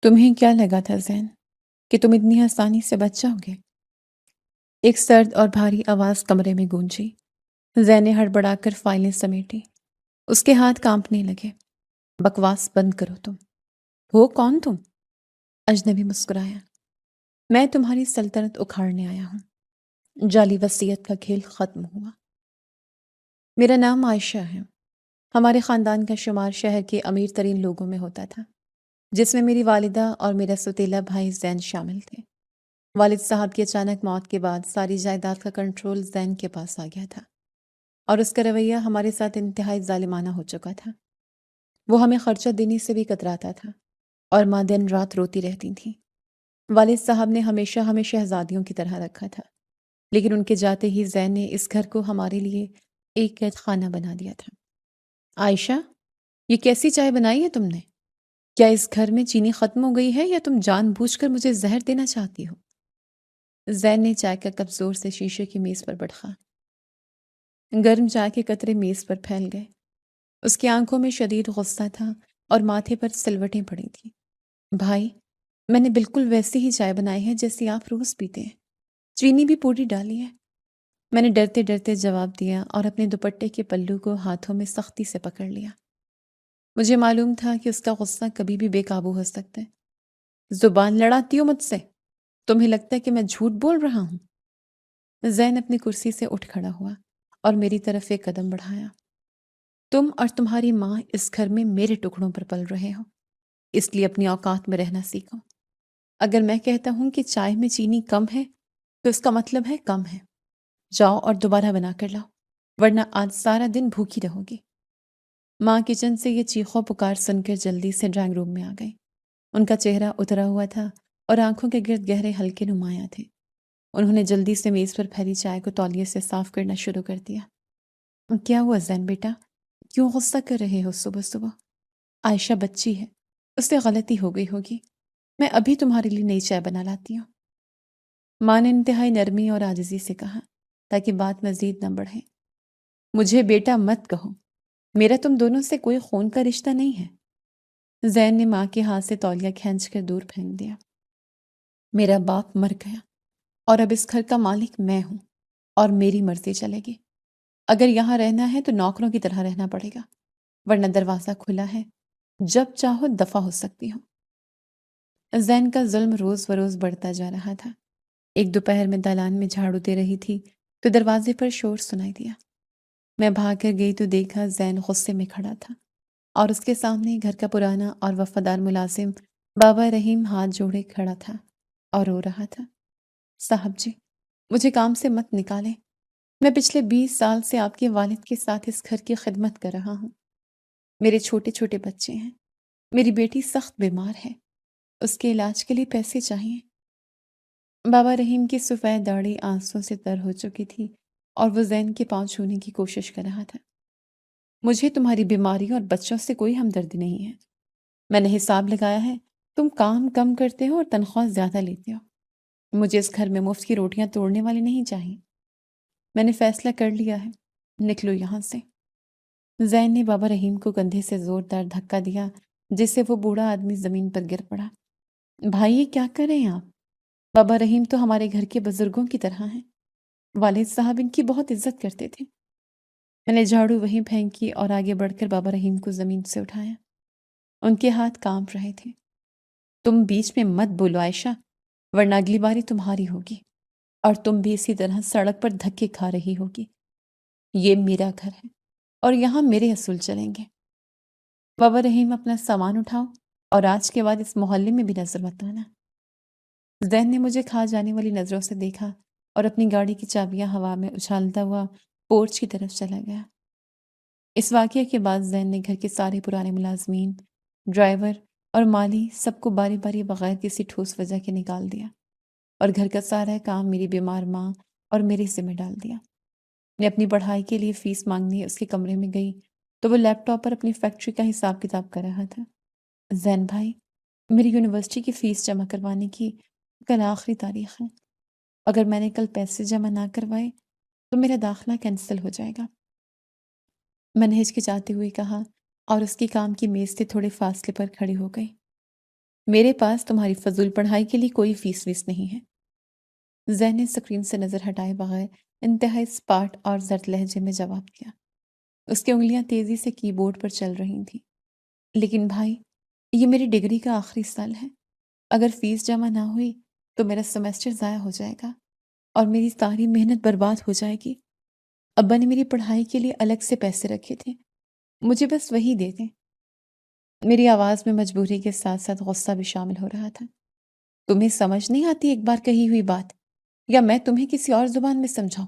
تمہیں کیا لگا تھا زین کہ تم اتنی آسانی سے بچ جاؤ گے؟ ایک سرد اور بھاری آواز کمرے میں گونجی۔ زین نے ہڑبڑا کر فائلیں سمیٹی۔ اس کے ہاتھ کانپنے لگے۔ بکواس بند کرو تم۔ ہو کون تم؟ اجنبی مسکرایا۔ میں تمہاری سلطنت اکھاڑنے آیا ہوں۔ جعلی وصیت کا کھیل ختم ہوا۔ میرا نام عائشہ ہے۔ ہمارے خاندان کا شمار شہر کے امیر ترین لوگوں میں ہوتا تھا، جس میں میری والدہ اور میرا سوتیلا بھائی زین شامل تھے۔ والد صاحب کی اچانک موت کے بعد ساری جائیداد کا کنٹرول زین کے پاس آ گیا تھا، اور اس کا رویہ ہمارے ساتھ انتہائی ظالمانہ ہو چکا تھا۔ وہ ہمیں خرچہ دینے سے بھی کتراتا تھا، اور ماں دن رات روتی رہتی تھیں۔ والد صاحب نے ہمیشہ ہمیں شہزادیوں کی طرح رکھا تھا، لیکن ان کے جاتے ہی زین نے اس گھر کو ہمارے لیے ایک قید خانہ بنا دیا تھا۔ عائشہ، یہ کیسی چائے بنائی ہے تم نے؟ کیا اس گھر میں چینی ختم ہو گئی ہے یا تم جان بوجھ کر مجھے زہر دینا چاہتی ہو؟ زین نے چائے کا کپ زور سے شیشے کی میز پر بٹھا۔ گرم چائے کے قطرے میز پر پھیل گئے۔ اس کی آنکھوں میں شدید غصہ تھا اور ماتھے پر سلوٹیں پڑی تھیں۔ بھائی، میں نے بالکل ویسی ہی چائے بنائی ہے جیسی آپ روز پیتے ہیں۔ چینی بھی پوری ڈالی ہے۔ میں نے ڈرتے ڈرتے جواب دیا اور اپنے دوپٹے کے پلو کو ہاتھوں میں سختی سے پکڑ لیا۔ مجھے معلوم تھا کہ اس کا غصہ کبھی بھی بے قابو ہو سکتا ہے۔ زبان لڑاتی ہو مجھ سے؟ تمہیں لگتا ہے کہ میں جھوٹ بول رہا ہوں؟ زین اپنی کرسی سے اٹھ کھڑا ہوا اور میری طرف ایک قدم بڑھایا۔ تم اور تمہاری ماں اس گھر میں میرے ٹکڑوں پر پل رہے ہو، اس لیے اپنی اوقات میں رہنا سیکھو۔ اگر میں کہتا ہوں کہ چائے میں چینی کم ہے تو اس کا مطلب ہے کم ہے۔ جاؤ اور دوبارہ بنا کر لاؤ، ورنہ آج سارا دن بھوکی رہو گی۔ ماں کچن سے یہ چیخو پکار سن کر جلدی سے ڈرائنگ روم میں آ گئی۔ ان کا چہرہ اترا ہوا تھا اور آنکھوں کے گرد گہرے ہلکے نمایاں تھے۔ انہوں نے جلدی سے میز پر پھیلی چائے کو تولیے سے صاف کرنا شروع کر دیا۔ کیا ہوا زین بیٹا؟ کیوں غصہ کر رہے ہو صبح صبح؟ عائشہ بچی ہے، اس سے غلطی ہو گئی ہوگی۔ میں ابھی تمہارے لیے نئی چائے بنا لاتی ہوں۔ ماں نے انتہائی نرمی اور عاجزی سے کہا تاکہ بات مزید نہ بڑھے۔ مجھے بیٹا مت کہو، میرا تم دونوں سے کوئی خون کا رشتہ نہیں ہے۔ زین نے ماں کے ہاتھ سے تولیہ کھینچ کر دور پھینک دیا۔ میرا باپ مر گیا اور اب اس گھر کا مالک میں ہوں، اور میری مرضی چلے گی۔ اگر یہاں رہنا ہے تو نوکروں کی طرح رہنا پڑے گا، ورنہ دروازہ کھلا ہے، جب چاہو دفع ہو سکتی ہو۔ زین کا ظلم روز بروز بڑھتا جا رہا تھا۔ ایک دوپہر میں دالان میں جھاڑو دے رہی تھی تو دروازے پر شور سنائی دیا۔ میں بھاگ کر گئی تو دیکھا زین غصے میں کھڑا تھا، اور اس کے سامنے گھر کا پرانا اور وفادار ملازم بابا رحیم ہاتھ جوڑے کھڑا تھا اور رو رہا تھا۔ صاحب جی، مجھے کام سے مت نکالیں۔ میں پچھلے 20 سال سے آپ کے والد کے ساتھ اس گھر کی خدمت کر رہا ہوں۔ میرے چھوٹے چھوٹے بچے ہیں۔ میری بیٹی سخت بیمار ہے، اس کے علاج کے لیے پیسے چاہیے۔ بابا رحیم کی سفید داڑھی آنسوں سے تر ہو چکی تھی اور وہ زین کے پاؤں چھونے کی کوشش کر رہا تھا۔ مجھے تمہاری بیماری اور بچوں سے کوئی ہمدردی نہیں ہے۔ میں نے حساب لگایا ہے، تم کام کم کرتے ہو اور تنخواہ زیادہ لیتے ہو۔ مجھے اس گھر میں مفت کی روٹیاں توڑنے والی نہیں چاہیے۔ میں نے فیصلہ کر لیا ہے، نکلو یہاں سے۔ زین نے بابا رحیم کو کندھے سے زوردار دھکا دیا، جس سے وہ بوڑھا آدمی زمین پر گر پڑا۔ بھائی، یہ کیا کر رہے ہیں آپ؟ بابا رحیم تو ہمارے گھر کے بزرگوں کی طرح ہیں۔ والد صاحب ان کی بہت عزت کرتے تھے۔ میں نے جھاڑو وہیں پھینکی اور آگے بڑھ کر بابا رحیم کو زمین سے اٹھایا۔ ان کے ہاتھ کانپ رہے تھے۔ تم بیچ میں مت بولو عائشہ، ورنہ اگلی باری تمہاری ہوگی، اور تم بھی اسی طرح سڑک پر دھکے کھا رہی ہوگی۔ یہ میرا گھر ہے اور یہاں میرے اصول چلیں گے۔ بابا رحیم، اپنا سامان اٹھاؤ اور آج کے بعد اس محلے میں بھی نظر مت آنا۔ زین نے مجھے کھا جانے والی نظروں سے دیکھا اور اپنی گاڑی کی چابیاں ہوا میں اچھالتا ہوا پورچ کی طرف چلا گیا۔ اس واقعے کے بعد زین نے گھر کے سارے پرانے ملازمین، ڈرائیور اور مالی سب کو باری باری بغیر کسی ٹھوس وجہ کے نکال دیا، اور گھر کا سارا کام میری بیمار ماں اور میرے ذمہ ڈال دیا۔ میں اپنی پڑھائی کے لیے فیس مانگنے اس کے کمرے میں گئی تو وہ لیپ ٹاپ پر اپنی فیکٹری کا حساب کتاب کر رہا تھا۔ زین بھائی، میری یونیورسٹی کی فیس جمع کروانے کی کل آخری تاریخ ہے۔ اگر میں نے کل پیسے جمع نہ کروائے تو میرا داخلہ کینسل ہو جائے گا۔ میں نے ہچکچاتے ہوئے کہا، اور اس کی کام کی میز سے تھوڑے فاصلے پر کھڑی ہو گئی۔ میرے پاس تمہاری فضول پڑھائی کے لیے کوئی فیس ویس نہیں ہے۔ زین نے اسکرین سے نظر ہٹائے بغیر انتہائی اسپاٹ اور زرد لہجے میں جواب دیا۔ اس کی انگلیاں تیزی سے کی بورڈ پر چل رہی تھیں۔ لیکن بھائی، یہ میری ڈگری کا آخری سال ہے۔ اگر فیس جمع نہ ہوئی تو میرا سیمسٹر ضائع ہو جائے گا اور میری ساری محنت برباد ہو جائے گی۔ ابا نے میری پڑھائی کے لیے الگ سے پیسے رکھے تھے، مجھے بس وہی دے دیں۔ میری آواز میں مجبوری کے ساتھ ساتھ غصہ بھی شامل ہو رہا تھا۔ تمہیں سمجھ نہیں آتی ایک بار کہی ہوئی بات، یا میں تمہیں کسی اور زبان میں سمجھاؤں؟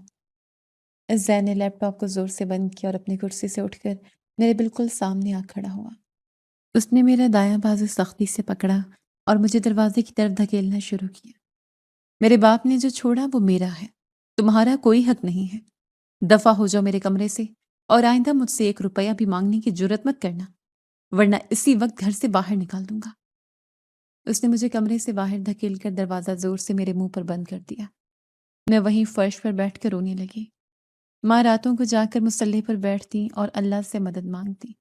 زین نے لیپ ٹاپ کو زور سے بند کیا اور اپنی کرسی سے اٹھ کر میرے بالکل سامنے آ کھڑا ہوا۔ اس نے میرا دایاں بازو سختی سے پکڑا اور مجھے دروازے کی طرف دھکیلنا شروع کیا۔ میرے باپ نے جو چھوڑا وہ میرا ہے، تمہارا کوئی حق نہیں ہے۔ دفع ہو جاؤ میرے کمرے سے، اور آئندہ مجھ سے 1 روپیہ بھی مانگنے کی جرات مت کرنا، ورنہ اسی وقت گھر سے باہر نکال دوں گا۔ اس نے مجھے کمرے سے باہر دھکیل کر دروازہ زور سے میرے منہ پر بند کر دیا۔ میں وہیں فرش پر بیٹھ کر رونے لگی۔ ماں راتوں کو جا کر مصلے پر بیٹھتی اور اللہ سے مدد مانگتی۔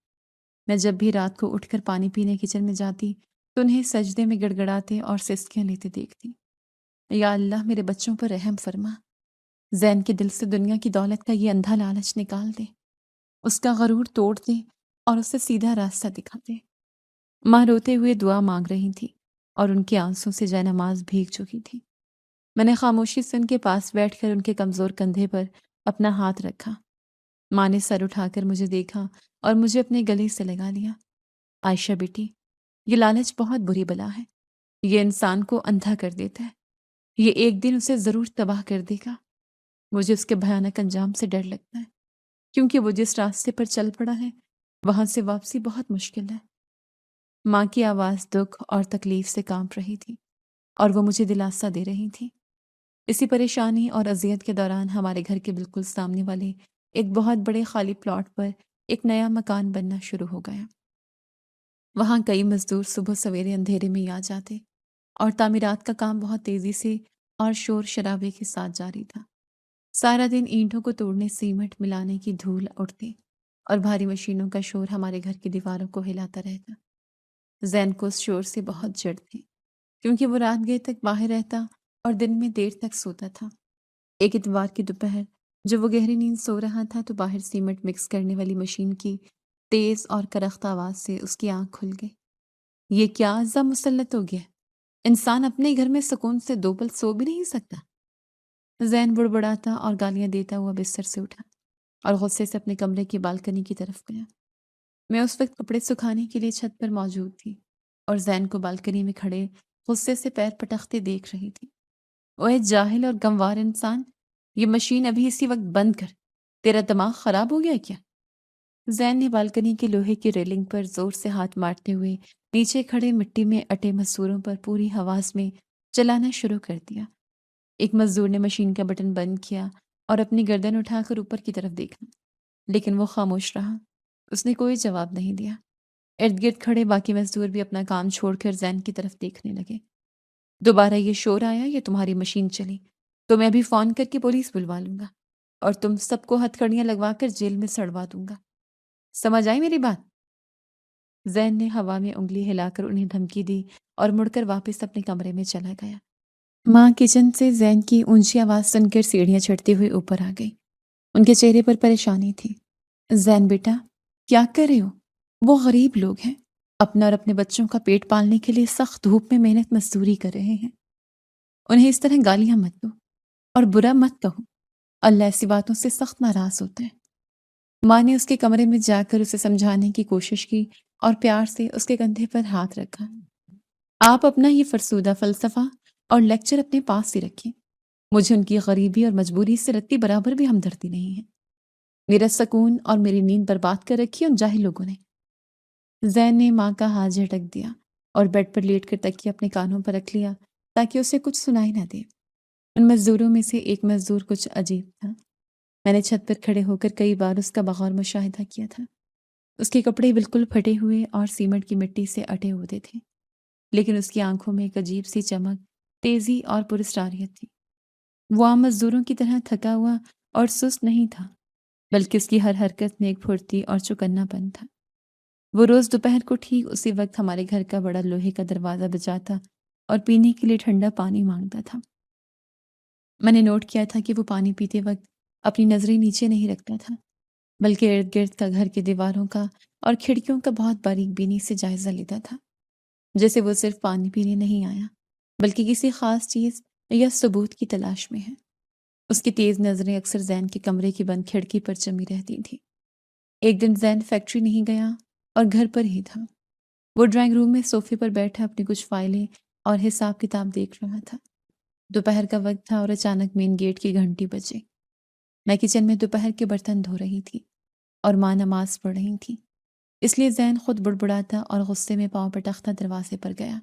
میں جب بھی رات کو اٹھ کر پانی پینے کچن میں جاتی تو انہیں سجدے میں گڑ گڑاتے اور سسکیاں لیتے دیکھتی۔ یا اللہ، میرے بچوں پر رحم فرما، زین کے دل سے دنیا کی دولت کا یہ اندھا لالچ نکال دے، اس کا غرور توڑ دے اور اسے سیدھا راستہ دکھا دے۔ ماں روتے ہوئے دعا مانگ رہی تھی اور ان کے آنسوں سے جائے نماز بھیگ چکی تھی۔ میں نے خاموشی سے ان کے پاس بیٹھ کر ان کے کمزور کندھے پر اپنا ہاتھ رکھا۔ ماں نے سر اٹھا کر مجھے دیکھا اور مجھے اپنے گلے سے لگا لیا۔ عائشہ بیٹی، یہ لالچ بہت بری بلا ہے، یہ انسان کو اندھا کر دیتا ہے، یہ ایک دن اسے ضرور تباہ کر دے گا۔ مجھے اس کے بھیانک انجام سے ڈر لگتا ہے، کیونکہ وہ جس راستے پر چل پڑا ہے وہاں سے واپسی بہت مشکل ہے۔ ماں کی آواز دکھ اور تکلیف سے کانپ رہی تھی اور وہ مجھے دلاسا دے رہی تھی۔ اسی پریشانی اور اذیت کے دوران ہمارے گھر کے بالکل سامنے والے ایک بہت بڑے خالی پلاٹ پر ایک نیا مکان بننا شروع ہو گیا۔ وہاں کئی مزدور صبح سویرے اندھیرے میں آ جاتے اور تعمیرات کا کام بہت تیزی سے اور شور شرابے کے ساتھ جاری تھا۔ سارا دن اینٹوں کو توڑنے، سیمنٹ ملانے کی دھول اڑتی اور بھاری مشینوں کا شور ہمارے گھر کی دیواروں کو ہلاتا رہتا۔ زین کو اس شور سے بہت چڑ تھی، کیونکہ وہ رات گئے تک باہر رہتا اور دن میں دیر تک سوتا تھا۔ ایک اتوار کی دوپہر جب وہ گہری نیند سو رہا تھا تو باہر سیمنٹ مکس کرنے والی مشین کی تیز اور کرخت آواز سے اس کی آنکھ کھل گئی۔ یہ کیا عزا مسلط ہو گیا؟ انسان اپنے گھر میں سکون سے 2 پل سو بھی نہیں سکتا۔ زین بڑبڑاتا اور گالیاں دیتا ہوا بستر سے اٹھا اور غصے سے اپنے کمرے کی بالکنی کی طرف گیا۔ میں اس وقت کپڑے سکھانے کے لیے چھت پر موجود تھی اور زین کو بالکنی میں کھڑے غصے سے پیر پٹکتے دیکھ رہی تھی۔ اوے جاہل اور گنوار انسان، یہ مشین ابھی اسی وقت بند کر، تیرا دماغ خراب ہو گیا کیا؟ زین نے بالکنی کے لوہے کی ریلنگ پر زور سے ہاتھ مارتے ہوئے نیچے کھڑے مٹی میں اٹے مزدوروں پر پوری حواس میں چلانا شروع کر دیا۔ ایک مزدور نے مشین کا بٹن بند کیا اور اپنی گردن اٹھا کر اوپر کی طرف دیکھا، لیکن وہ خاموش رہا۔ اس نے کوئی جواب نہیں دیا۔ ارد گرد کھڑے باقی مزدور بھی اپنا کام چھوڑ کر زین کی طرف دیکھنے لگے۔ دوبارہ یہ شور آیا یا تمہاری مشین چلی تو میں ابھی فون کر کے پولیس بلوا لوں گا اور تم سب کو ہتھکڑیاں لگوا کر جیل میں سڑوا دوں گا۔ سمجھ آئی میری بات؟ زین نے ہوا میں انگلی ہلا کر انہیں دھمکی دی اور مڑ کر واپس اپنے کمرے میں چلا گیا۔ ماں کچن سے زین کی اونچی آواز سن کر سیڑھیاں چڑھتے ہوئے اوپر آ گئی۔ ان کے چہرے پر پریشانی تھی۔ زین بیٹا، کیا کر رہے ہو؟ وہ غریب لوگ ہیں، اپنا اور اپنے بچوں کا پیٹ پالنے کے لیے سخت دھوپ میں محنت مزدوری کر رہے ہیں۔ انہیں اس طرح گالیاں مت دو اور برا مت کہو، اللہ ایسی باتوں سے سخت ناراض ہوتا ہے۔ ماں نے اس کے کمرے میں جا کر اسے سمجھانے کی کوشش کی اور پیار سے اس کے کندھے پر ہاتھ رکھا۔ آپ اپنا یہ فرسودہ فلسفہ اور لیکچر اپنے پاس ہی رکھیں، مجھے ان کی غریبی اور مجبوری سے رتی برابر بھی ہمدردی نہیں ہے۔ میرا سکون اور میری نیند برباد کر رکھی ان جاہل لوگوں نے۔ زین نے ماں کا ہاتھ جھٹک دیا اور بیڈ پر لیٹ کر تکیہ اپنے کانوں پر رکھ لیا تاکہ اسے کچھ سنائی نہ دے۔ ان مزدوروں میں سے ایک مزدور کچھ عجیب تھا۔ میں نے چھت پر کھڑے ہو کر کئی بار اس کا بغور مشاہدہ کیا تھا۔ اس کے کپڑے بالکل پھٹے ہوئے اور سیمنٹ کی مٹی سے اٹے ہوتے تھے، لیکن اس کی آنکھوں میں ایک عجیب سی چمک، تیزی اور پراسراریت تھی۔ وہ عام مزدوروں کی طرح تھکا ہوا اور سست نہیں تھا، بلکہ اس کی ہر حرکت میں ایک پھرتی اور چوکنا پن تھا۔ وہ روز دوپہر کو ٹھیک اسی وقت ہمارے گھر کا بڑا لوہے کا دروازہ بجاتا اور پینے کے لیے ٹھنڈا پانی مانگتا تھا۔ میں نے نوٹ کیا تھا کہ وہ پانی پیتے وقت اپنی نظریں نیچے نہیں رکھتا تھا، بلکہ ارد گرد کا گھر کی دیواروں کا اور کھڑکیوں کا بہت باریک بینی سے جائزہ لیتا تھا، جیسے وہ صرف پانی پینے نہیں آیا بلکہ کسی خاص چیز یا ثبوت کی تلاش میں ہے۔ اس کی تیز نظریں اکثر زین کے کمرے کی بند کھڑکی پر جمی رہتی تھیں۔ ایک دن زین فیکٹری نہیں گیا اور گھر پر ہی تھا۔ وہ ڈرائنگ روم میں صوفے پر بیٹھا اپنی کچھ فائلیں اور حساب کتاب دیکھ رہا تھا۔ دوپہر کا وقت تھا اور اچانک مین گیٹ کی گھنٹی بجی۔ میں کچن میں دوپہر کے برتن دھو رہی تھی اور ماں نماز پڑھ رہی تھی، اس لیے زین خود بڑبڑاتا اور غصے میں پاؤں پٹکتا دروازے پر گیا۔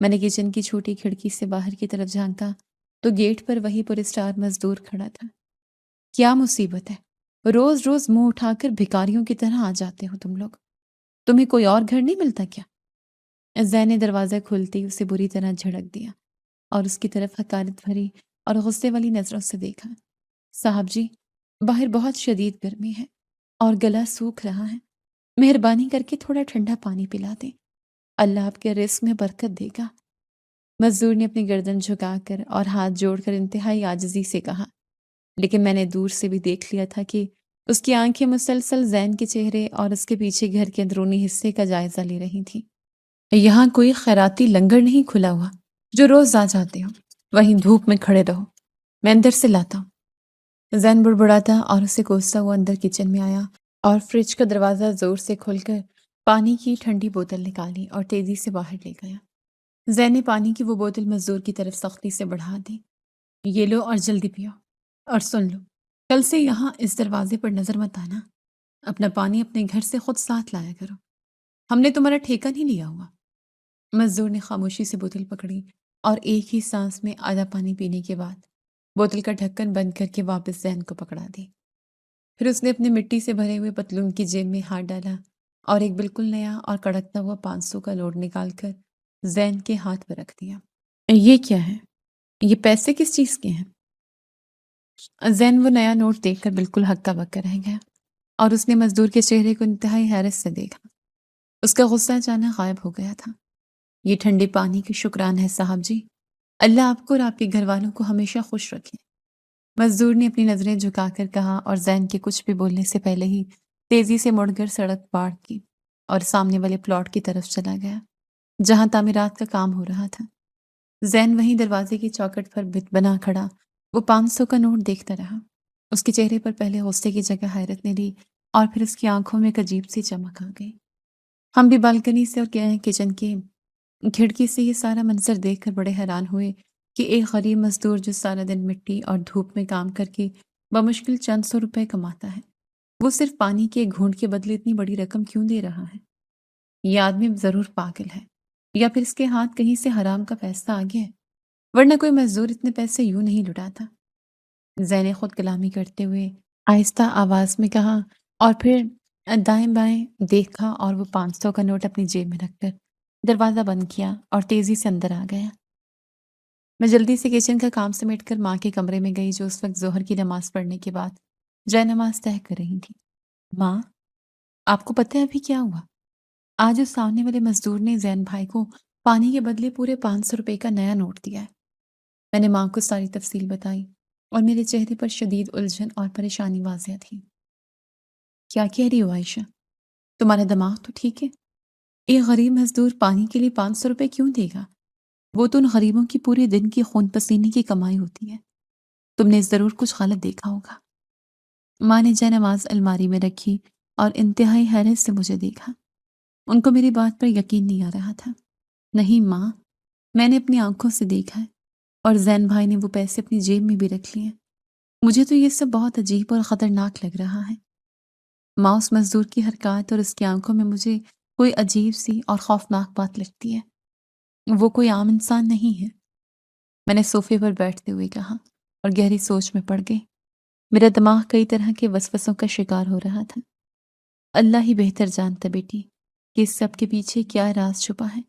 میں نے کچن کی چھوٹی کھڑکی سے باہر کی طرف جھانکا تو گیٹ پر وہی پر اسٹار مزدور کھڑا تھا۔ کیا مصیبت ہے؟ روز روز منہ اٹھا کر بھکاریوں کی طرح آ جاتے ہو تم لوگ۔ تمہیں کوئی اور گھر نہیں ملتا کیا؟ زین نے دروازہ کھولتے ہی اسے بری طرح جھڑک دیا اور اس کی طرف حقارت بھری اور غصے والی نظروں سے دیکھا۔ صاحب جی، باہر بہت شدید گرمی ہے اور گلا سوکھ رہا ہے، مہربانی کر کے تھوڑا ٹھنڈا پانی پلا دیں، اللہ آپ کے رزق میں برکت دے گا۔ مزدور نے اپنی گردن جھکا کر اور ہاتھ جوڑ کر انتہائی عاجزی سے کہا، لیکن میں نے دور سے بھی دیکھ لیا تھا کہ اس کی آنکھیں مسلسل زین کے چہرے اور اس کے پیچھے گھر کے اندرونی حصے کا جائزہ لے رہی تھیں۔ یہاں کوئی خیراتی لنگر نہیں کھلا ہوا جو روز آ جاتے ہو، وہیں دھوپ میں کھڑے رہو، میں اندر سے لاتا ہوں۔ زین بڑبڑاتا اور اسے کوستا ہوا اندر کچن میں آیا اور فریج کا دروازہ زور سے کھول کر پانی کی ٹھنڈی بوتل نکالی اور تیزی سے باہر لے گیا۔ زین نے پانی کی وہ بوتل مزدور کی طرف سختی سے بڑھا دی۔ یہ لو اور جلدی پیو، اور سن لو، کل سے یہاں اس دروازے پر نظر مت آنا، اپنا پانی اپنے گھر سے خود ساتھ لایا کرو، ہم نے تمہارا ٹھیکہ نہیں لیا ہوا۔ مزدور نے خاموشی سے بوتل پکڑی اور ایک ہی سانس میں آدھا پانی پینے کے بعد بوتل کا ڈھکن بند کر کے واپس زین کو پکڑا دی۔ پھر اس نے اپنے مٹی سے بھرے ہوئے پتلون کی جیب میں ہاتھ ڈالا اور ایک بالکل نیا اور کڑکتا ہوا 500 کا نوٹ نکال کر زین کے ہاتھ پر رکھ دیا۔ یہ کیا ہے؟ یہ پیسے کس چیز کے ہیں؟ زین وہ نیا نوٹ دیکھ کر بالکل ہکا بکا رہ گیا اور اس نے مزدور کے چہرے کو انتہائی حیرت سے دیکھا۔ اس کا غصہ اچانک غائب ہو گیا تھا۔ یہ ٹھنڈے پانی کی شکران ہے صاحب جی، اللہ آپ کو اور آپ کے گھر والوں کو ہمیشہ خوش رکھے۔ مزدور نے اپنی نظریں جھکا کر کہا اور زین کے کچھ بھی بولنے سے پہلے ہی تیزی سے مڑ کر سڑک پار کی اور سامنے والے پلاٹ کی طرف چلا گیا جہاں تعمیرات کا کام ہو رہا تھا۔ زین وہیں دروازے کی چوکھٹ پر بت بنا کھڑا وہ 500 کا نوٹ دیکھتا رہا۔ اس کے چہرے پر پہلے غصے کی جگہ حیرت نے لی اور پھر اس کی آنکھوں میں ایک عجیب سی چمک آ گئی۔ ہم بھی بالکنی سے اور کچن کی کھڑکی سے یہ سارا منظر دیکھ کر بڑے حیران ہوئے کہ ایک غریب مزدور جو سارا دن مٹی اور دھوپ میں کام کر کے بمشکل چند سو روپے کماتا ہے، وہ صرف پانی کے ایک گھونٹ کے بدلے اتنی بڑی رقم کیوں دے رہا ہے؟ یہ آدمی ضرور پاگل ہے یا پھر اس کے ہاتھ کہیں سے حرام کا پیسہ آ گیا ہے، ورنہ کوئی مزدور اتنے پیسے یوں نہیں لٹاتا۔ زین نے خود کلامی کرتے ہوئے آہستہ آواز میں کہا اور پھر دائیں بائیں دیکھا اور وہ 500 کا نوٹ اپنی جیب میں رکھ کر دروازہ بند کیا اور تیزی سے اندر آ گیا۔ میں جلدی سے کچن کا کام سمیٹ کر ماں کے کمرے میں گئی جو اس وقت ظہر کی نماز پڑھنے کے بعد جے نماز طے کر رہی تھی۔ ماں، آپ کو پتہ ہے ابھی کیا ہوا؟ آج اس سامنے والے مزدور نے زین بھائی کو پانی کے بدلے پورے 500 روپے کا نیا نوٹ دیا ہے۔ میں نے ماں کو ساری تفصیل بتائی اور میرے چہرے پر شدید الجھن اور پریشانی واضح تھی۔ کیا کہہ رہی ہو عائشہ؟ تمہارا دماغ تو ٹھیک ہے؟ ایک غریب مزدور پانی کے لیے 500 روپے کیوں دے گا؟ وہ تو ان غریبوں کی پورے دن کی خون پسینے کی کمائی ہوتی ہے، تم نے ضرور کچھ غلط دیکھا ہوگا۔ ماں نے جے نماز الماری میں رکھی اور انتہائی حیرت سے مجھے دیکھا۔ ان کو میری بات پر یقین نہیں آ رہا تھا۔ نہیں ماں، میں نے اپنی آنکھوں سے دیکھا ہے اور زین بھائی نے وہ پیسے اپنی جیب میں بھی رکھ لیے۔ مجھے تو یہ سب بہت عجیب اور خطرناک لگ رہا ہے۔ ماں، اس مزدور کی حرکات اور اس کی آنکھوں میں مجھے کوئی عجیب سی اور خوفناک بات لگتی ہے۔ وہ کوئی عام انسان نہیں ہے۔ میں نے صوفے پر بیٹھتے ہوئے کہا اور گہری سوچ میں پڑ گئی۔ میرا دماغ کئی طرح کے وسوسوں کا شکار ہو رہا تھا۔ اللہ ہی بہتر جانتا بیٹی کہ اس سب کے پیچھے کیا راز چھپا ہے۔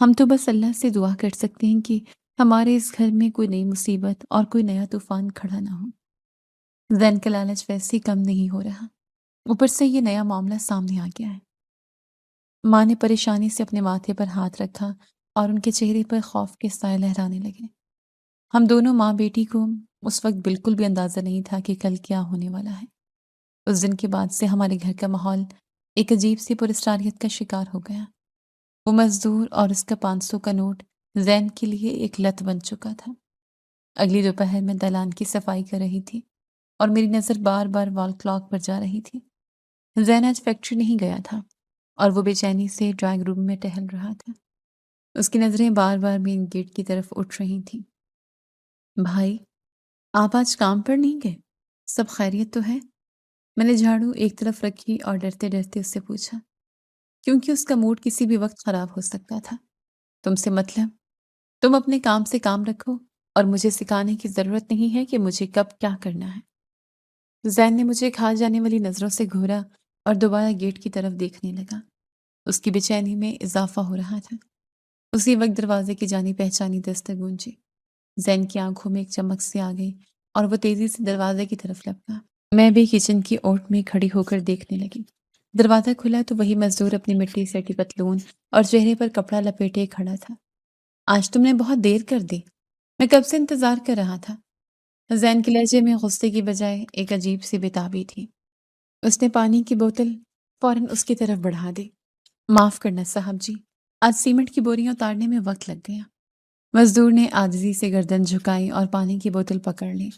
ہم تو بس اللہ سے دعا کر سکتے ہیں کہ ہمارے اس گھر میں کوئی نئی مصیبت اور کوئی نیا طوفان کھڑا نہ ہو۔ زین کا لالچ ویسے ہی کم نہیں ہو رہا، اوپر سے یہ نیا معاملہ سامنے آ گیا ہے۔ ماں نے پریشانی سے اپنے ماتھے پر ہاتھ رکھا اور ان کے چہرے پر خوف کے سائے لہرانے لگے۔ ہم دونوں ماں بیٹی کو اس وقت بالکل بھی اندازہ نہیں تھا کہ کل کیا ہونے والا ہے۔ اس دن کے بعد سے ہمارے گھر کا ماحول ایک عجیب سی پراسراریت کا شکار ہو گیا۔ وہ مزدور اور اس کا 500 کا نوٹ زین کے لیے ایک لت بن چکا تھا۔ اگلی دوپہر میں دالان کی صفائی کر رہی تھی اور میری نظر بار بار وال کلاک پر جا رہی تھی۔ زین آج فیکٹری نہیں گیا تھا اور وہ بے چینی سے ڈرائنگ روم میں ٹہل رہا تھا۔ اس کی نظریں بار بار مین گیٹ کی طرف اٹھ رہی تھیں۔ بھائی، آپ آج کام پر نہیں گئے؟ سب خیریت تو ہے؟ میں نے جھاڑو ایک طرف رکھی اور ڈرتے ڈرتے اس سے پوچھا، کیونکہ اس کا موڈ کسی بھی وقت خراب ہو سکتا تھا۔ تم سے مطلب؟ تم اپنے کام سے کام رکھو اور مجھے سکھانے کی ضرورت نہیں ہے کہ مجھے کب کیا کرنا ہے۔ زین نے مجھے کھا جانے والی نظروں سے گھورا اور دوبارہ گیٹ کی طرف دیکھنے لگا۔ اس کی بے چینی میں اضافہ ہو رہا تھا۔ اسی وقت دروازے کی جانی پہچانی دستک گونجی۔ زین کی آنکھوں میں ایک چمک سے آ گئی اور وہ تیزی سے دروازے کی طرف لپکا۔ میں بھی کچن کی اوٹ میں کھڑی ہو کر دیکھنے لگی۔ دروازہ کھلا تو وہی مزدور اپنی مٹی سے اٹی پتلون اور چہرے پر کپڑا لپیٹے کھڑا تھا۔ آج تم نے بہت دیر کر دی، میں کب سے انتظار کر رہا تھا۔ زین کے لہجے میں غصے کی بجائے ایک عجیب سی بےتابی تھی۔ اس نے پانی کی بوتل فوراً اس کی طرف بڑھا دی۔ معاف کرنا صاحب جی، آج سیمنٹ کی بوریاں اتارنے میں وقت لگ گیا۔ مزدور نے عاجزی سے گردن جھکائی اور پانی کی بوتل پکڑ لی،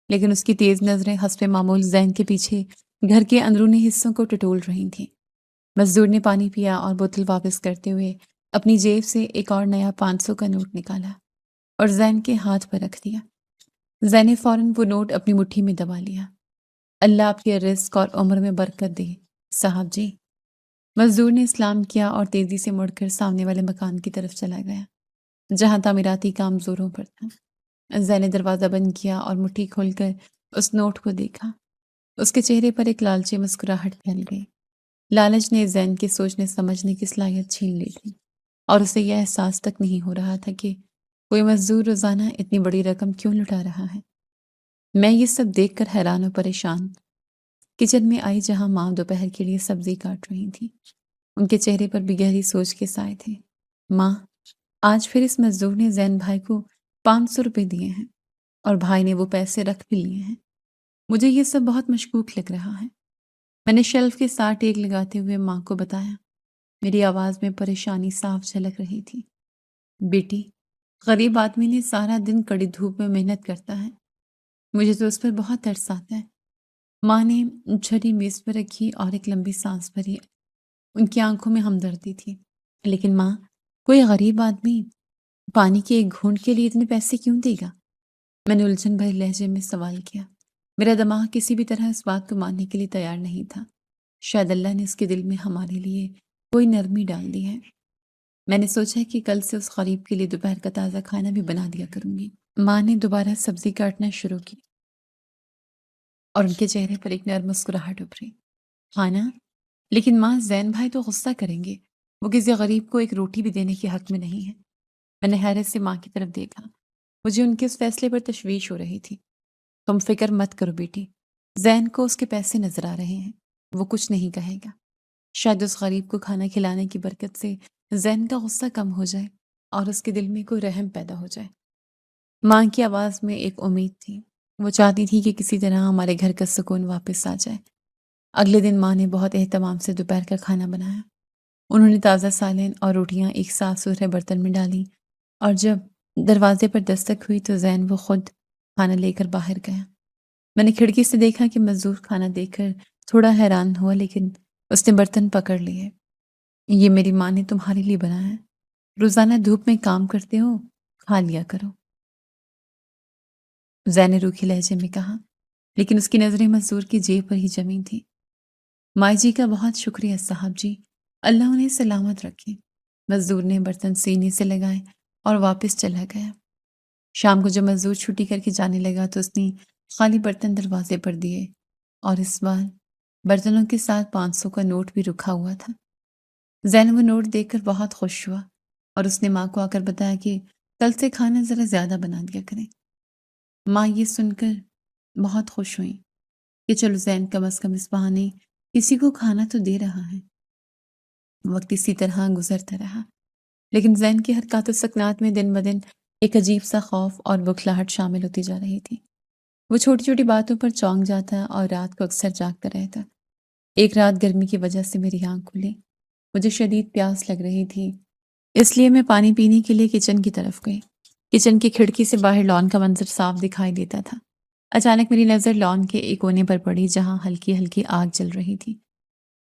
لیکن اس کی تیز نظریں حسب معمول زین کے پیچھے گھر کے اندرونی حصوں کو ٹٹول رہی تھیں۔ مزدور نے پانی پیا اور بوتل واپس کرتے ہوئے اپنی جیب سے ایک اور نیا 500 کا نوٹ نکالا اور زین کے ہاتھ پر رکھ دیا۔ زین نے فوراً وہ نوٹ اپنی مٹھی میں دبا لیا۔ اللہ آپ کے رزق اور عمر میں برکت دے صاحب جی۔ مزدور نے سلام کیا اور تیزی سے مڑ کر سامنے والے مکان کی طرف چلا گیا جہاں تعمیراتی کام زوروں پر تھا۔ زین نے دروازہ بند کیا اور مٹھی کھول کر اس نوٹ کو دیکھا۔ اس کے چہرے پر ایک لالچی مسکراہٹ پھیل گئی۔ لالچ نے زین کے سوچنے سمجھنے کی صلاحیت چھین لی تھی اور اسے یہ احساس تک نہیں ہو رہا تھا کہ کوئی مزدور روزانہ اتنی بڑی رقم کیوں لٹا رہا ہے۔ میں یہ سب دیکھ کر حیران و پریشان کچن میں آئی جہاں ماں دوپہر کے لیے سبزی کاٹ رہی تھی۔ ان کے چہرے پر بھی گہری سوچ کے سائے تھے۔ ماں، آج پھر اس مزدور نے زین بھائی کو 500 روپے دیے ہیں اور بھائی نے وہ پیسے رکھ بھی لیے ہیں۔ مجھے یہ سب بہت مشکوک لگ رہا ہے۔ میں نے شیلف کے ساتھ ٹیک لگاتے ہوئے ماں کو بتایا۔ میری آواز میں پریشانی صاف جھلک رہی تھی۔ بیٹی، غریب آدمی نے سارا دن کڑی دھوپ میں محنت کرتا ہے، مجھے تو اس پر بہت ترس آتا ہے۔ ماں نے چھری میز پر رکھی اور ایک لمبی سانس بھری۔ ان کی آنکھوں میں ہمدردی تھی۔ لیکن ماں، کوئی غریب آدمی پانی کے ایک گھونٹ کے لیے اتنے پیسے کیوں دے گا؟ میں نے الجھن بھرے لہجے میں سوال کیا۔ میرا دماغ کسی بھی طرح اس بات کو ماننے کے لیے تیار نہیں تھا۔ شاید اللہ نے اس کے دل میں ہمارے لیے کوئی نرمی ڈال دی ہے۔ میں نے سوچا کہ کل سے اس غریب کے لیے دوپہر کا تازہ کھانا بھی بنا دیا کروں گی۔ ماں نے دوبارہ سبزی کاٹنا شروع کی اور ان کے چہرے پر ایک نرم مسکراہٹ ابھری۔ کھانا؟ لیکن ماں، زین بھائی تو غصہ کریں گے، وہ کسی غریب کو ایک روٹی بھی دینے کے حق میں نہیں ہے۔ میں نے حیرت سے ماں کی طرف دیکھا۔ مجھے ان کے اس فیصلے پر تشویش ہو رہی تھی۔ تم فکر مت کرو بیٹی، زین کو اس کے پیسے نظر آ رہے ہیں، وہ کچھ نہیں کہے گا۔ شاید اس غریب کو کھانا کھلانے کی برکت سے زین کا غصہ کم ہو جائے اور اس کے دل میں کوئی رحم پیدا ہو جائے۔ ماں کی آواز میں ایک امید تھی۔ وہ چاہتی تھی کہ کسی طرح ہمارے گھر کا سکون واپس آ جائے۔ اگلے دن ماں نے بہت اہتمام سے دوپہر کا کھانا بنایا۔ انہوں نے تازہ سالن اور روٹیاں ایک صاف ستھرے برتن میں ڈالیں اور جب دروازے پر دستک ہوئی تو زین وہ خود کھانا لے کر باہر گیا۔ میں نے کھڑکی سے دیکھا کہ مزدور کھانا دیکھ کر تھوڑا حیران ہوا، لیکن اس نے برتن پکڑ لیے۔ یہ میری ماں نے تمہارے لیے بنایا ہے، روزانہ دھوپ میں کام کرتے ہو، کھا لیا کرو، زین نے روکھے لہجے میں کہا، لیکن اس کی نظریں مزدور کی جیب پر ہی جمی تھیں۔ مائی جی کا بہت شکریہ صاحب جی، اللہ انہیں سلامت رکھے۔ مزدور نے برتن سینے سے لگائے اور واپس چلا گیا۔ شام کو جب مزدور چھٹی کر کے جانے لگا تو اس نے خالی برتن دروازے پر دیے اور اس بار برتنوں کے ساتھ 500 کا نوٹ بھی رکھا ہوا تھا۔ زین وہ نوٹ دیکھ کر بہت خوش ہوا اور اس نے ماں کو آ کر بتایا کہ کل سے کھانا ذرا زیادہ بنا دیا کریں۔ ماں یہ سن کر بہت خوش ہوئیں کہ چلو زین کم از کم اس بہانے کسی کو کھانا تو دے رہا ہے۔ وقت اسی طرح گزرتا رہا، لیکن زین کی حرکات و سکنات میں دن بدن ایک عجیب سا خوف اور بکھلاہٹ شامل ہوتی جا رہی تھی۔ وہ چھوٹی چھوٹی باتوں پر چونک جاتا اور رات کو اکثر جاگتا رہتا۔ ایک رات گرمی کی وجہ سے میری آنکھ کھلی، مجھے شدید پیاس لگ رہی تھی، اس لیے میں پانی پینے کے لیے کچن کی طرف گئی۔ کچن کی کھڑکی سے باہر لان کا منظر صاف دکھائی دیتا تھا۔ اچانک میری نظر لان کے ایک کونے پر پڑی جہاں ہلکی ہلکی آگ جل رہی تھی۔